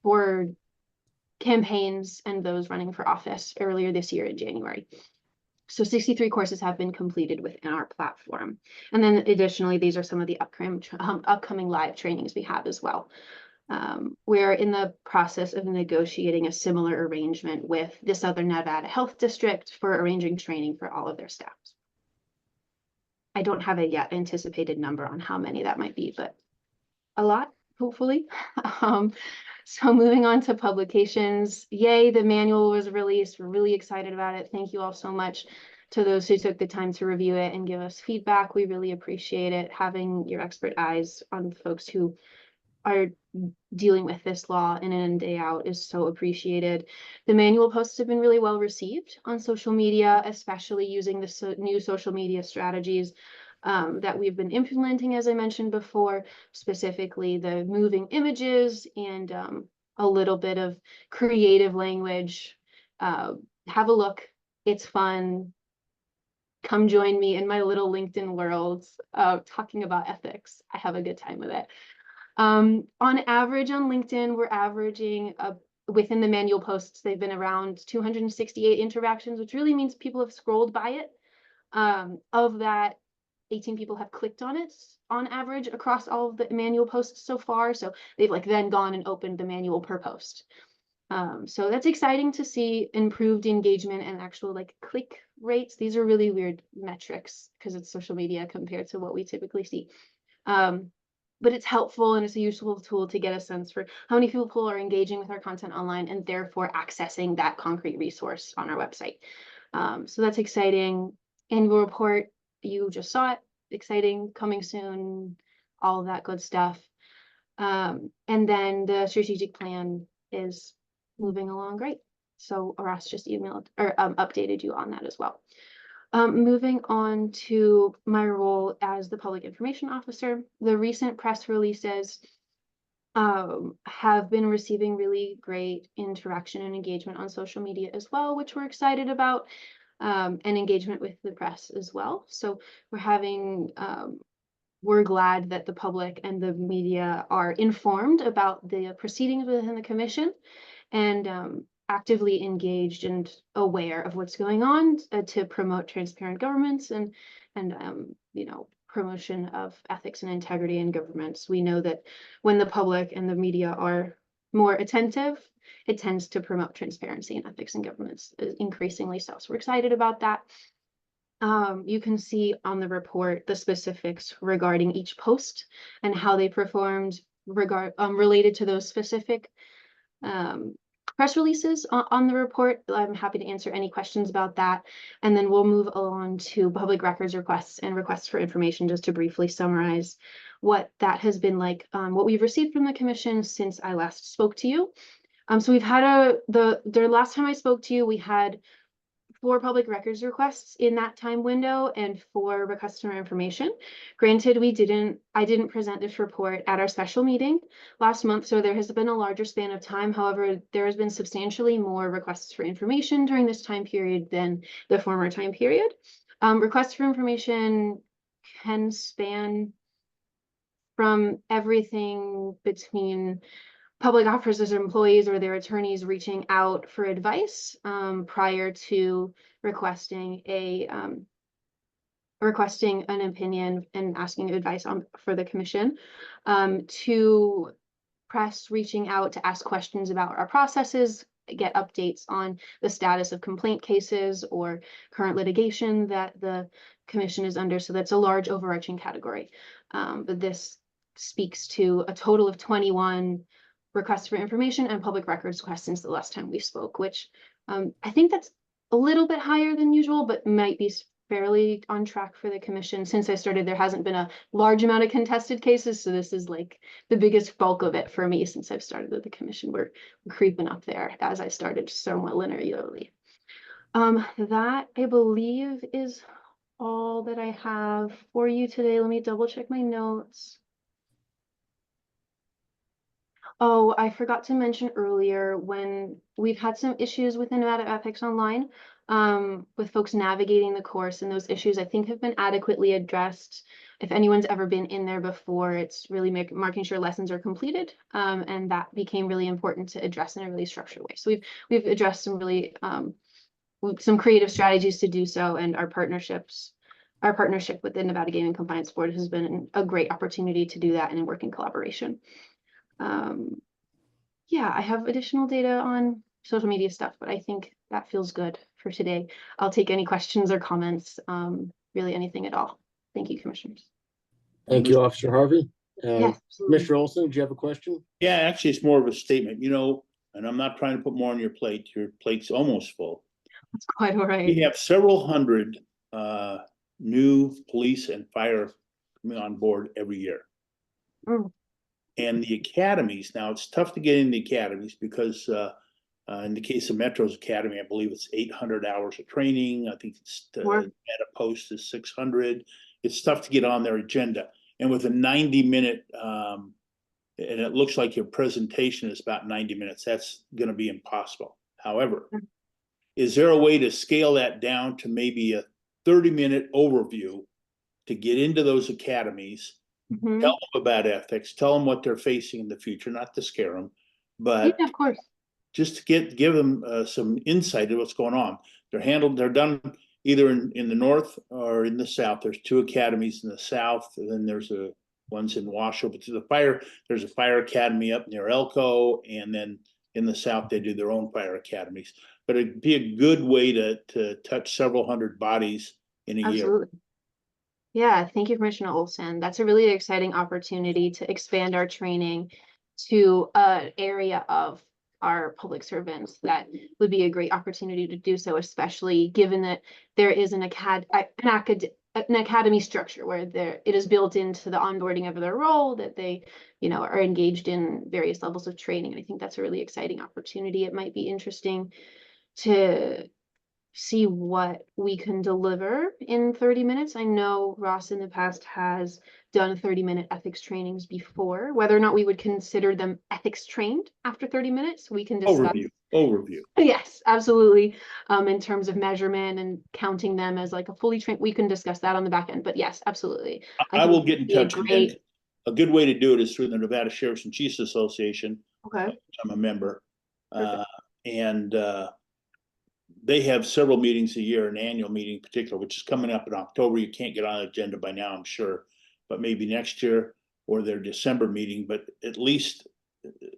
for campaigns and those running for office earlier this year in January. So 63 courses have been completed within our platform. And then additionally, these are some of the upcoming live trainings we have as well. We're in the process of negotiating a similar arrangement with the Southern Nevada Health District for arranging training for all of their staff. I don't have a yet anticipated number on how many that might be, but a lot, hopefully. So moving on to publications, yay, the manual was released. We're really excited about it. Thank you all so much to those who took the time to review it and give us feedback. We really appreciate it. Having your expert eyes on folks who are dealing with this law in and day out is so appreciated. The manual posts have been really well received on social media, especially using the new social media strategies that we've been implementing, as I mentioned before, specifically the moving images and a little bit of creative language. Have a look. It's fun. Come join me in my little LinkedIn world talking about ethics. I have a good time with it. On average on LinkedIn, we're averaging within the manual posts, they've been around 268 interactions, which really means people have scrolled by it. Of that, 18 people have clicked on it on average across all of the manual posts so far. So they've then gone and opened the manual per post. So that's exciting to see improved engagement and actual click rates. These are really weird metrics because it's social media compared to what we typically see. but it's helpful and it's a useful tool to get a sense for how many people are engaging with our content online and therefore accessing that concrete resource on our website. So that's exciting. Annual report, you just saw it, exciting, coming soon, all of that good stuff. And then the strategic plan is moving along great. So Ross just emailed or updated you on that as well. Moving on to my role as the public information officer, the recent press releases have been receiving really great interaction and engagement on social media as well, which we're excited about, and engagement with the press as well. So we're glad that the public and the media are informed about the proceedings within the commission and actively engaged and aware of what's going on to promote transparent governments and promotion of ethics and integrity in governments. We know that when the public and the media are more attentive, it tends to promote transparency and ethics in governments increasingly so. So we're excited about that. You can see on the report the specifics regarding each post and how they performed related to those specific press releases on the report. I'm happy to answer any questions about that. And then we'll move along to public records requests and requests for information, just to briefly summarize what that has been like, what we've received from the commission since I last spoke to you. So we've had the last time I spoke to you, we had 4 public records requests in that time window and 4 requests for information. Granted, I didn't present this report at our special meeting last month, so there has been a larger span of time. However, there has been substantially more requests for information during this time period than the former time period. Requests for information can span from everything between public officers or employees or their attorneys reaching out for advice prior to requesting an opinion and asking advice for the commission, to press reaching out to ask questions about our processes, get updates on the status of complaint cases or current litigation that the commission is under. So that's a large overarching category. But this speaks to a total of 21 requests for information and public records requests since the last time we spoke, which I think that's a little bit higher than usual, but might be fairly on track for the commission. Since I started, there hasn't been a large amount of contested cases, so this is like the biggest bulk of it for me since I've started with the commission. We're creeping up there as I started somewhat linearly. That I believe is all that I have for you today. Let me double check my notes. Oh, I forgot to mention earlier, when we've had some issues with Nevada Ethics Online, with folks navigating the course, and those issues I think have been adequately addressed. If anyone's ever been in there before, it's really marking sure lessons are completed, and that became really important to address in a really structured way. So we've addressed some really some creative strategies to do so, and our partnership with the Nevada Gaming Compliance Board has been a great opportunity to do that and in working collaboration. Yeah, I have additional data on social media stuff, but I think that feels good for today. I'll take any questions or comments, really anything at all. Thank you, commissioners. Thank you, Officer Harvey. Yes, Mr. Olson, do you have a question? Yeah, actually, it's more of a statement, and I'm not trying to put more on your plate. Your plate's almost full. that's quite all We right. have several hundred new police and fire coming on board every year. Mm. And the academies, now it's tough to get in the academies because in the case of Metro's Academy, I believe it's 800 hours of training. I think it's at a post is 600. It's tough to get on their agenda. And with a 90-minute, and it looks like your presentation is about 90 minutes, that's going to be impossible. However, is there a way to scale that down to maybe a 30-minute overview to get into those academies? Mhm. Tell them about ethics, tell them what they're facing in the future, not to scare them, but Yeah, of course. just to give them some insight of what's going on. They're done either in the north or in the south. There's 2 academies in the south, and then there's one's in Washoe. But there's a fire academy up near Elko, and then in the south they do their own fire academies. But it'd be a good way to touch several hundred bodies in a year. Absolutely. Yeah, thank you, Commissioner Olson. That's a really exciting opportunity to expand our training to an area of our public servants that would be a great opportunity to do so, especially given that there is an academy structure where it is built into the onboarding of their role that they, are engaged in various levels of training. And I think that's a really exciting opportunity. It might be interesting to see what we can deliver in 30 minutes. I know Ross in the past has done 30-minute ethics trainings before. Whether or not we would consider them ethics trained after 30 minutes, we can discuss. Overview. Yes, absolutely. In terms of measurement and counting them as like a fully trained, we can discuss that on the back end. But yes, absolutely. I think will it get in would be a touch. And great. a good way to do it is through the Nevada Sheriffs and Chiefs Association. Okay. Which I'm a member. Perfect. They have several meetings a year, an annual meeting in particular, which is coming up in October. You can't get on the agenda by now, I'm sure, but maybe next year or their December meeting, but at least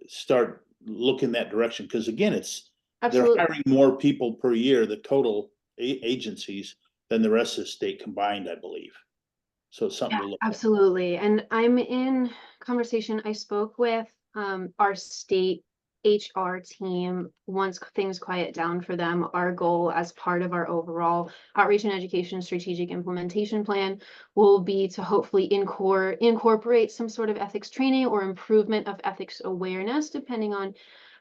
start looking that direction. Because again, Absolutely. they're hiring more people per year, the total agencies, than the rest of the state combined, I believe. So it's something to look at. Absolutely. And I'm in conversation. I spoke with our state HR team. Once things quiet down for them, our goal as part of our overall outreach and education strategic implementation plan will be to hopefully incorporate some sort of ethics training or improvement of ethics awareness, depending on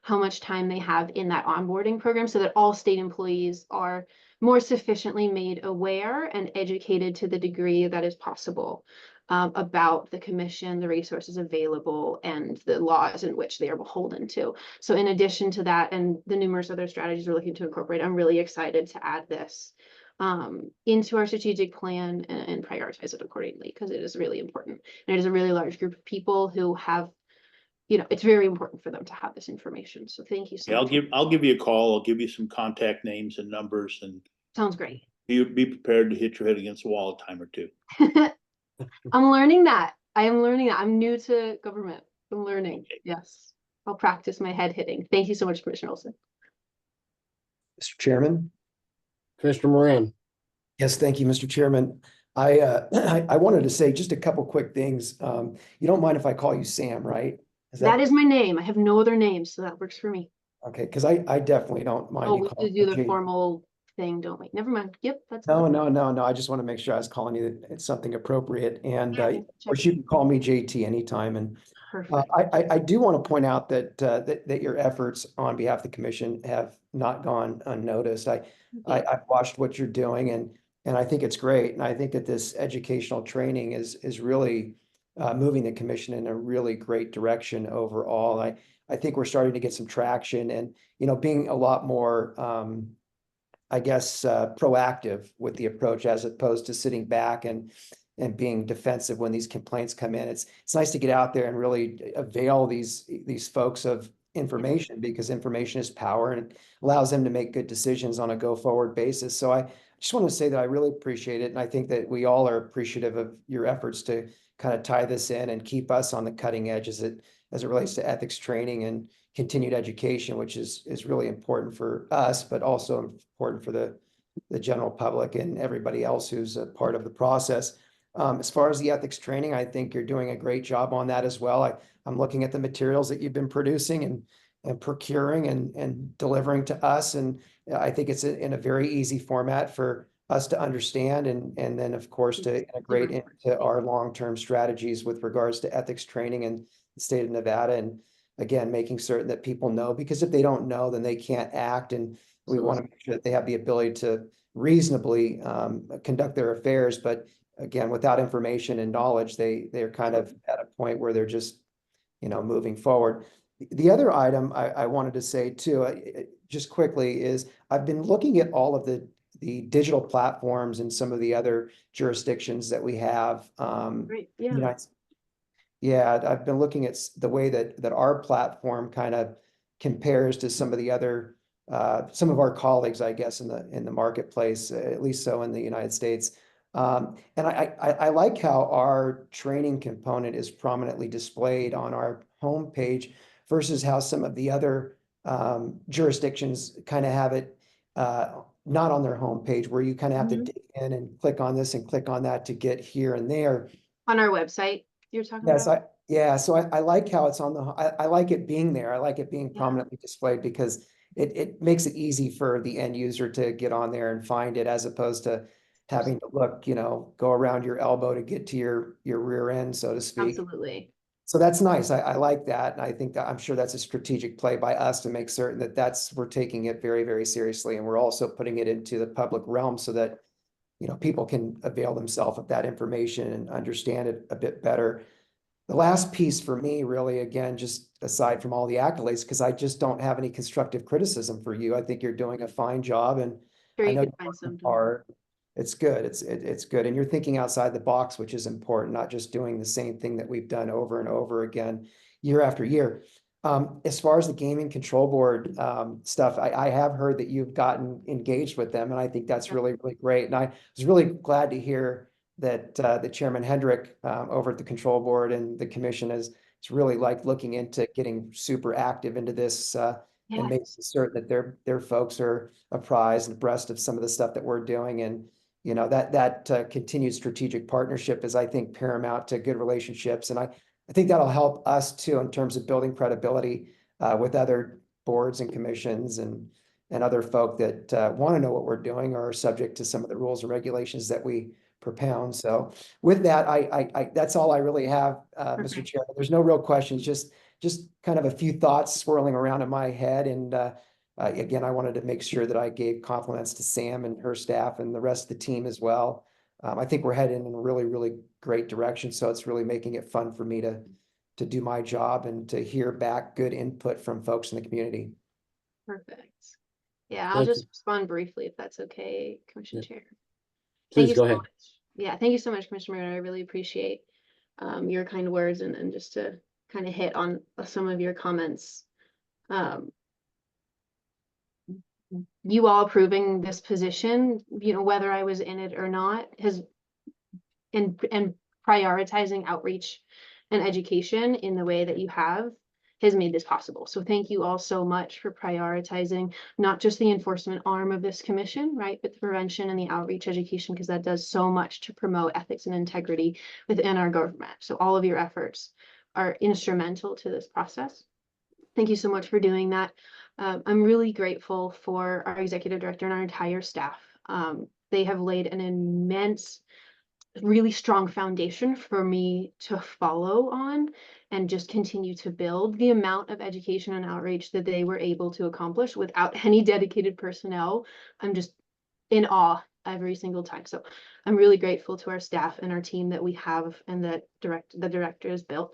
how much time they have in that onboarding program, so that all state employees are more sufficiently made aware and educated to the degree that is possible about the commission, the resources available, and the laws in which they are beholden to. So in addition to that and the numerous other strategies we're looking to incorporate, I'm really excited to add this into our strategic plan and prioritize it accordingly, because it is really important. And it is a really large group of people who have, it's very important for them to have this information. So thank you so much. I'll give you a call. I'll give you some contact names and numbers, and Sounds great. be prepared to hit your head against the wall a time or two. I'm learning that. I am learning that. I'm new to government. I'm learning. Okay. Yes. I'll practice my head hitting. Thank you so much, Commissioner Olson. Mr. Chairman? Commissioner Moran. Yes, thank you, Mr. Chairman. I wanted to say just a couple quick things. You don't mind if I call you Sam, right? That is my name. I have no other name, so that works for me. Okay, because I definitely don't mind. Oh, you we calling do me the Jay. formal thing, don't we? Never mind. Yep, that's. No. I just want to make sure I was calling you it's something appropriate. And Yeah, of course, you can call me JT anytime. And perfect. I do want to point out that your efforts on behalf of the commission have not gone unnoticed. I've watched what you're doing, and I think it's great. And I think that this educational training is really moving the commission in a really great direction overall. I think we're starting to get some traction, and being a lot more proactive with the approach, as opposed to sitting back and being defensive when these complaints come in. It's nice to get out there and really avail these folks of information, because information is power, and it allows them to make good decisions on a go forward basis. So I just want to say that I really appreciate it. And I think that we all are appreciative of your efforts to kind of tie this in and keep us on the cutting edge as it relates to ethics training and continued education, which is really important for us, but also important for the general public and everybody else who's a part of the process. As far as the ethics training, I think you're doing a great job on that as well. I'm looking at the materials that you've been producing and procuring and delivering to us. And I think it's in a very easy format for us to understand, and then of course to integrate into our long-term strategies with regards to ethics training in the state of Nevada. And again, making certain that people know, because if they don't know, then they can't act. And we want to make sure that they have the ability to reasonably conduct their affairs. But again, without information and knowledge, they're kind of at a point where they're just, moving forward. The other item I wanted to say too, just quickly, is I've been looking at all of the digital platforms and some of the other jurisdictions that we have. Great. Yeah. Yeah, I've been looking at the way that our platform kind of compares to some of the other, some of our colleagues, I guess, in the marketplace, at least so in the United States. And I like how our training component is prominently displayed on our homepage versus how some of the other jurisdictions kind of have it not on their homepage, where you kind of have to Mhm. dig in and click on this and click on that to get here and there. On our website, you're talking Yes, about? so I like how it's on the, I like it being there. I like it being Yeah. prominently displayed because it makes it easy for the end user to get on there and find it, as opposed to having to look, go around your elbow to get to your rear end, so to speak. Absolutely. So that's nice. I like that. And I think that, I'm sure that's a strategic play by us to make certain that we're taking it very, very seriously. And we're also putting it into the public realm so that, people can avail themselves of that information and understand it a bit better. The last piece for me, really, again, just aside from all the accolades, because I just don't have any constructive criticism for you. I think you're doing a fine job, and Sure, I you know could you're find working something. hard. It's good. It's good. And you're thinking outside the box, which is important, not just doing the same thing that we've done over and over again, year after year. As far as the gaming control board stuff, I have heard that you've gotten engaged with them, and I think that's Yeah. really, really great. And I was really glad to hear that the Chairman Hendrick over at the control board and the commission is really like looking into getting super active into this and making Yes. certain that their folks are apprised and abreast of some of the stuff that we're doing. And that continued strategic partnership is, I think, paramount to good relationships. And I think that'll help us too in terms of building credibility with other boards and commissions and other folk that want to know what we're doing or are subject to some of the rules and regulations that we propound. So with that, I that's all I really have, Mr. Perfect. Chair. There's no real questions, just kind of a few thoughts swirling around in my head. And again, I wanted to make sure that I gave compliments to Sam and her staff and the rest of the team as well. I think we're heading in a really, really great direction. So it's really making it fun for me to do my job and to hear back good input from folks in the community. Perfect. Yeah, I'll Thank just you. respond briefly if that's okay, Commission Yeah. Chair. Thank Please you go so ahead. much. Yeah, thank you so much, Commissioner Murray. I really appreciate your kind words and just to kind of hit on some of your comments. You all approving this position, whether I was in it or not, has and prioritizing outreach and education in the way that you have has made this possible. So thank you all so much for prioritizing not just the enforcement arm of this commission, right, but the prevention and the outreach education, because that does so much to promote ethics and integrity within our government. So all of your efforts are instrumental to this process. Thank you so much for doing that. I'm really grateful for our executive director and our entire staff. They have laid an immense, really strong foundation for me to follow on and just continue to build. The amount of education and outreach that they were able to accomplish without any dedicated personnel, I'm just in awe every single time. So I'm really grateful to our staff and our team that we have and that the director has built.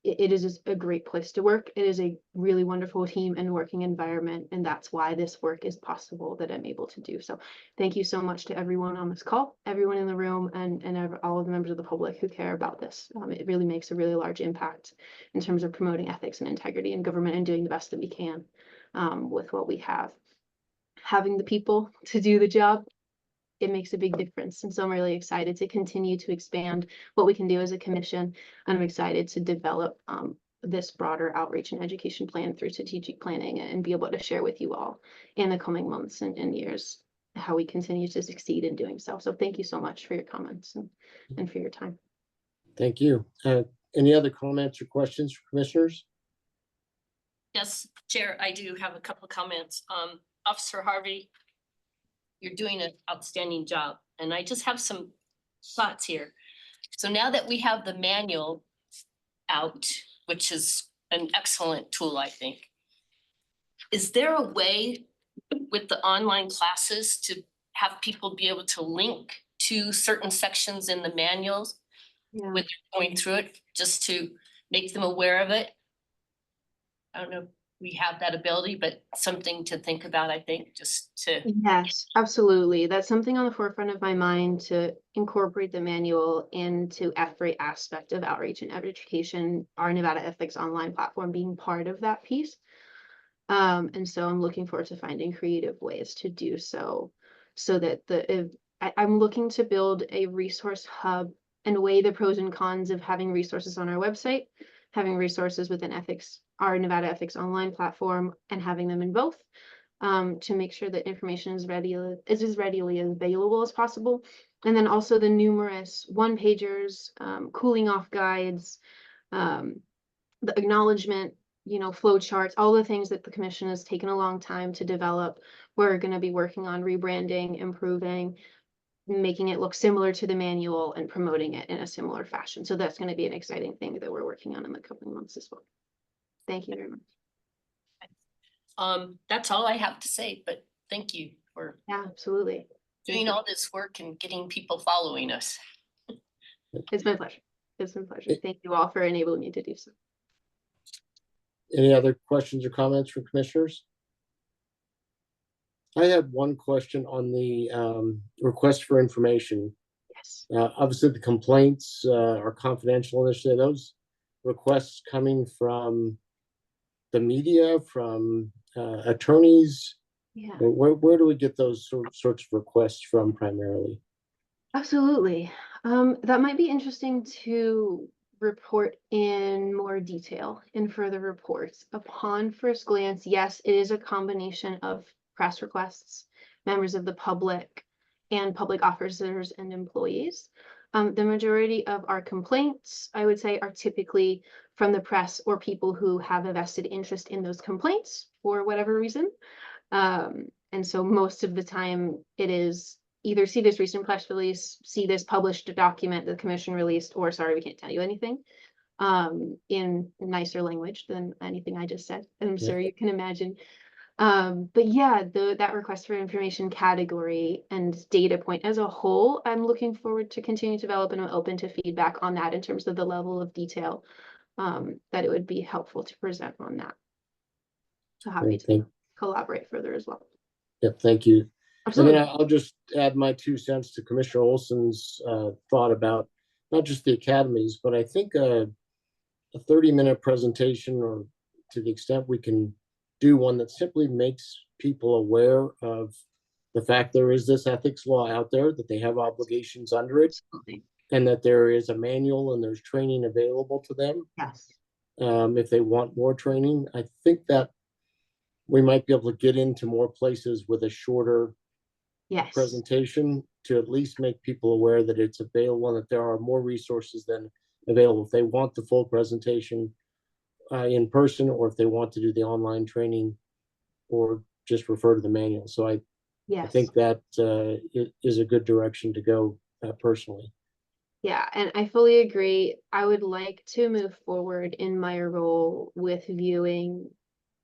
It is a great place to work. It is a really wonderful team and working environment, and that's why this work is possible that I'm able to do. So thank you so much to everyone on this call, everyone in the room, and all of the members of the public who care about this. It really makes a really large impact in terms of promoting ethics and integrity in government and doing the best that we can with what we have. Having the people to do the job, it makes a big difference. And so I'm really excited to continue to expand what we can do as a commission. And I'm excited to develop this broader outreach and education plan through strategic planning and be able to share with you all in the coming months and years how we continue to succeed in doing so. So thank you so much for your comments and for your time. Thank you. Any other comments or questions for commissioners? Yes, Chair, I do have a couple of comments. Officer Harvey, you're doing an outstanding job, and I just have some thoughts here. So now that we have the manual out, which is an excellent tool, I think, is there a way with the online classes to have people be able to link to certain sections in the manuals Yeah. with going through it, just to make them aware of it? I don't know if we have that ability, but something to think about, I think, just to. Yes, absolutely. That's something on the forefront of my mind, to incorporate the manual into every aspect of outreach and education, our Nevada Ethics Online platform being part of that piece. And so I'm looking forward to finding creative ways to do so that I'm looking to build a resource hub and weigh the pros and cons of having resources on our website, having resources within ethics, our Nevada Ethics Online platform, and having them in both. to make sure that information is is as readily available as possible. And then also the numerous one-pagers, cooling off guides, the acknowledgement, flow charts, all the things that the commission has taken a long time to develop. We're going to be working on rebranding, improving, making it look similar to the manual and promoting it in a similar fashion. So that's going to be an exciting thing that we're working on in the coming months as well. Thank you very much. That's all I have to say, but thank you for Yeah, absolutely. doing all this work and getting people following us. It's my pleasure. It's my pleasure. Thank you all for enabling me to do so. Any other questions or comments from commissioners? I had one question on the request for information. Yes. Obviously, the complaints are confidential initially. Are those requests coming from the media, from attorneys? Yeah. Where do we get those sorts of requests from primarily? Absolutely. That might be interesting to report in more detail in further reports. Upon first glance, yes, it is a combination of press requests, members of the public, and public officers and employees. The majority of our complaints, I would say, are typically from the press or people who have a vested interest in those complaints for whatever reason. And so most of the time it is either see this recent press release, see this published document the commission released, or sorry, we can't tell you anything, in nicer language than anything I just said. And I'm sure you can imagine. But yeah, that request for information category and data point as a whole, I'm looking forward to continue to develop, and I'm open to feedback on that in terms of the level of detail that it would be helpful to present on that. So happy to collaborate further as well. Yep, thank you. Absolutely. And then I'll just add my 2 cents to Commissioner Olson's thought about not just the academies, but I think a 30-minute presentation, or to the extent we can do one that simply makes people aware of the fact there is this ethics law out there, that they have obligations under it, Absolutely. and that there is a manual and there's training available to them. Yes. If they want more training, I think that we might be able to get into more places with a shorter Yes. presentation to at least make people aware that it's available and that there are more resources than available. If they want the full presentation in person, or if they want to do the online training, or just refer to the manual. So I think that is a good direction to go personally. Yeah, and I fully agree. I would like to move forward in my role with viewing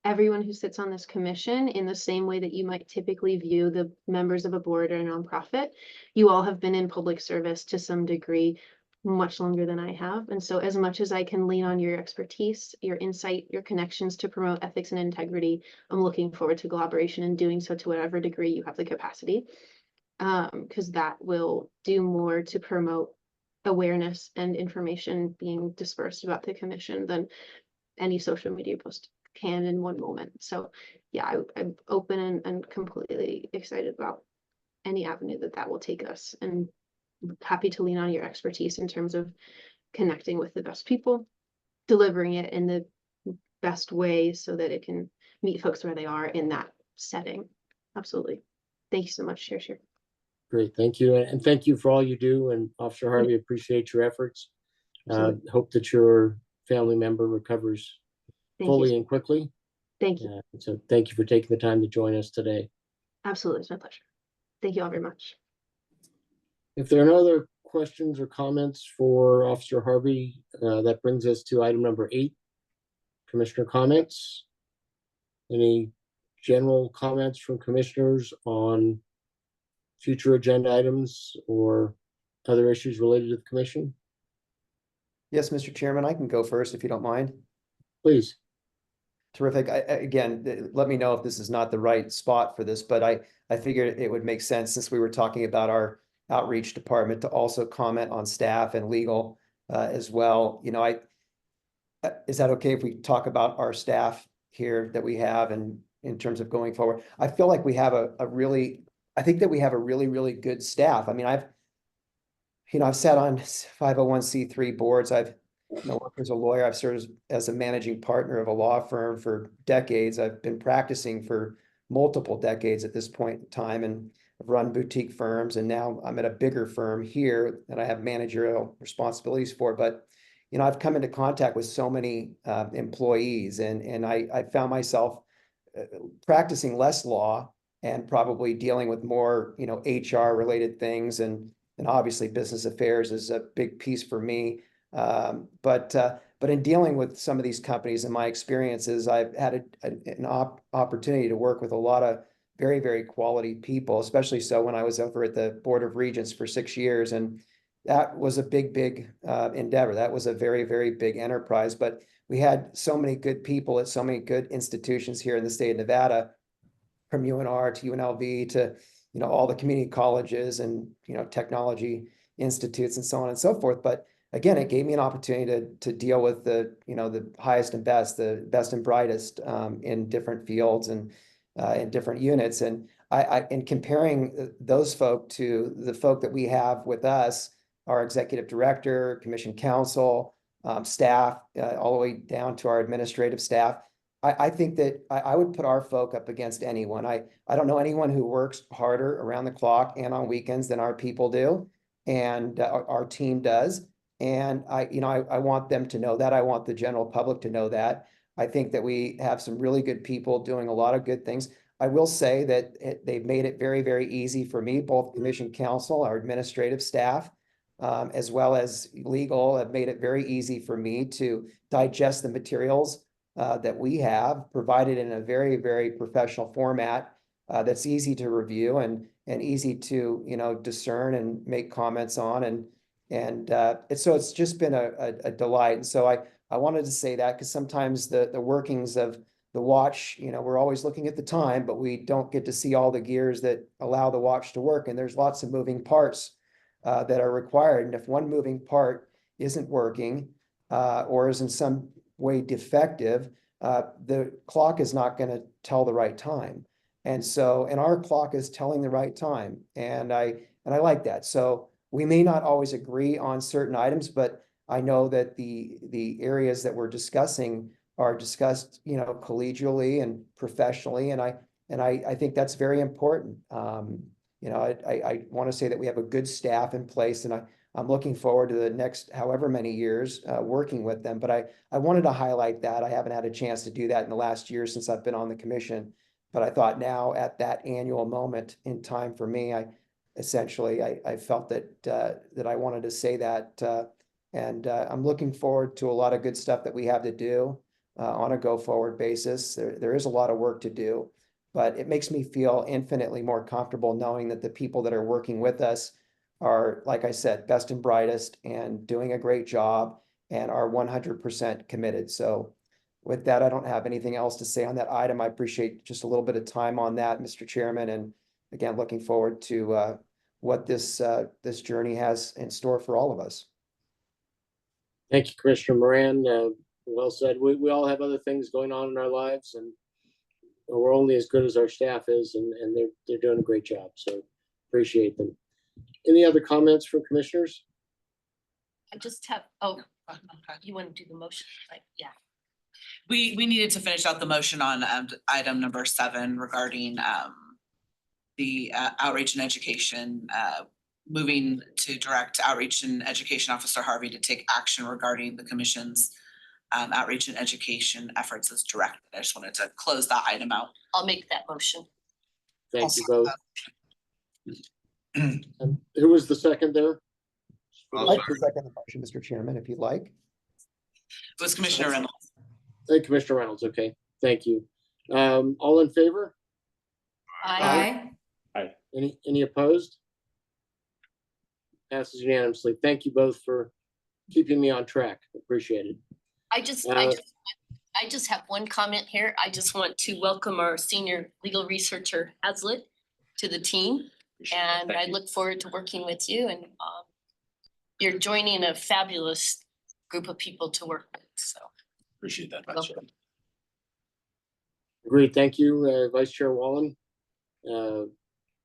everyone who sits on this commission in the same way that you might typically view the members of a board or a nonprofit. You all have been in public service to some degree much longer than I have. And so as much as I can lean on your expertise, your insight, your connections to promote ethics and integrity, I'm looking forward to collaboration and doing so to whatever degree you have the capacity, because that will do more to promote awareness and information being dispersed about the commission than any social media post can in one moment. So yeah, I'm open and completely excited about any avenue that will take us, and happy to lean on your expertise in terms of connecting with the best people, delivering it in the best way so that it can meet folks where they are in that setting. Absolutely. Thank you so much, Chair. Great, thank you. And thank you for all you do. And Officer Harvey, appreciate your efforts. Hope that your family member recovers fully and quickly. Thank you. So thank you for taking the time to join us today. Absolutely, it's my pleasure. Thank you all very much. If there are no other questions or comments for Officer Harvey, that brings us to item number 8, Commissioner comments. Any general comments from commissioners on future agenda items or other issues related to the commission? Yes, Mr. Chairman, I can go first if you don't mind. Please. Terrific. Again, let me know if this is not the right spot for this, but I figured it would make sense, since we were talking about our outreach department, to also comment on staff and legal as well. Is that okay if we talk about our staff here that we have, and in terms of going forward? I feel like we have I think that we have a really good staff. I mean, I've sat on 501c3 boards. I've worked as a lawyer. I've served as a managing partner of a law firm for decades. I've been practicing for multiple decades at this point in time, and I've run boutique firms, and now I'm at a bigger firm here that I have managerial responsibilities for. But I've come into contact with so many employees, and I found myself practicing less law and probably dealing with more, HR related things, and obviously business affairs is a big piece for me. But in dealing with some of these companies and my experiences, I've had an opportunity to work with a lot of very, very quality people, especially so when I was over at the Board of Regents for 6 years. And that was a big, big endeavor. That was a very, very big enterprise. But we had so many good people at so many good institutions here in the state of Nevada, from UNR to UNLV to, all the community colleges and, technology institutes and so on and so forth. But again, it gave me an opportunity to deal with the highest and best, the best and brightest in different fields and in different units. And in comparing those folk to the folk that we have with us, our executive director, commission counsel, staff, all the way down to our administrative staff, I think that I would put our folk up against anyone. I don't know anyone who works harder around the clock and on weekends than our people do, and our team does. And I want them to know that. I want the general public to know that. I think that we have some really good people doing a lot of good things. I will say that they've made it very, very easy for me, both commission counsel, our administrative staff, as well as legal, have made it very easy for me to digest the materials that we have provided in a very, very professional format that's easy to review and easy to discern and make comments on. And so it's just been a delight. And so I wanted to say that, because sometimes the workings of the watch, we're always looking at the time, but we don't get to see all the gears that allow the watch to work. And there's lots of moving parts that are required. And if one moving part isn't working or is in some way defective, the clock is not going to tell the right time. And our clock is telling the right time. And I like that. So we may not always agree on certain items, but I know that the areas that we're discussing are discussed, collegially and professionally. And I think that's very important. I want to say that we have a good staff in place, and I'm looking forward to the next however many years working with them. But I wanted to highlight that. I haven't had a chance to do that in the last year since I've been on the commission. But I thought now, at that annual moment in time for me, I felt that I wanted to say that. And I'm looking forward to a lot of good stuff that we have to do on a go-forward basis. There is a lot of work to do, but it makes me feel infinitely more comfortable knowing that the people that are working with us are, like I said, best and brightest and doing a great job and are 100% committed. So with that, I don't have anything else to say on that item. I appreciate just a little bit of time on that, Mr. Chairman. And again, looking forward to what this journey has in store for all of us. Thank you, Commissioner Moran. Well said. We all have other things going on in our lives, and we're only as good as our staff is, and they're doing a great job. So appreciate them. Any other comments from commissioners? I just have, you want to do the motion, right? Yeah. We needed to finish out the motion on item number 7 regarding the outreach and education, moving to direct outreach and education officer Harvey to take action regarding the commission's outreach and education efforts as directed. I just wanted to close that item out. I'll make that motion. Thank you both. And who was the second there? I'd like to second the motion, Mr. Chairman, if you'd like. It was Commissioner Reynolds. Hey, Commissioner Reynolds. Okay, thank you. All in favor? Aye. Any opposed? Passes unanimously. Thank you both for keeping me on track. Appreciate it. I just have one comment here. I just want to welcome our senior legal researcher Hazlitt to the team. And I look forward to working with you, and you're joining a fabulous group of people to work with, so. Appreciate that. Welcome. Great, thank you, Vice Chair Wallen.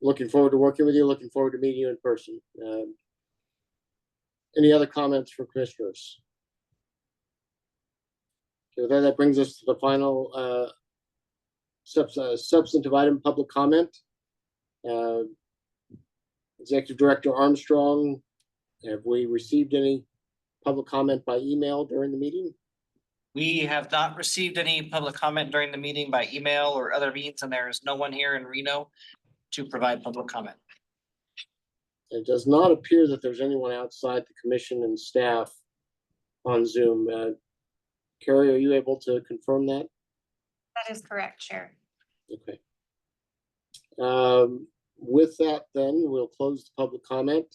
Looking forward to working with you, looking forward to meeting you in person. Any other comments from commissioners? Okay, that brings us to the final substantive item, public comment. Executive Director Armstrong, have we received any public comment by email during the meeting? We have not received any public comment during the meeting by email or other means, and there is no one here in Reno to provide public comment. It does not appear that there's anyone outside the commission and staff on Zoom. Carrie, are you able to confirm that? That is correct, Chair. Okay. With that, then we'll close the public comment.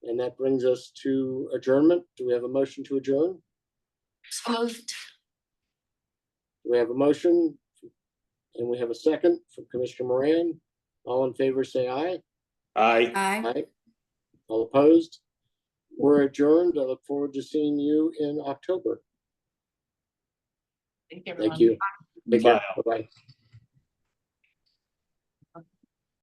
And that brings us to adjournment. Do we have a motion to adjourn? So moved. Do we have a motion? And we have a second from Commissioner Moran. All in favor, say aye. Aye. Aye. All opposed? We're adjourned. I look forward to seeing you in October. Thank you, everyone. Thank you. Take care. Bye. Bye-bye.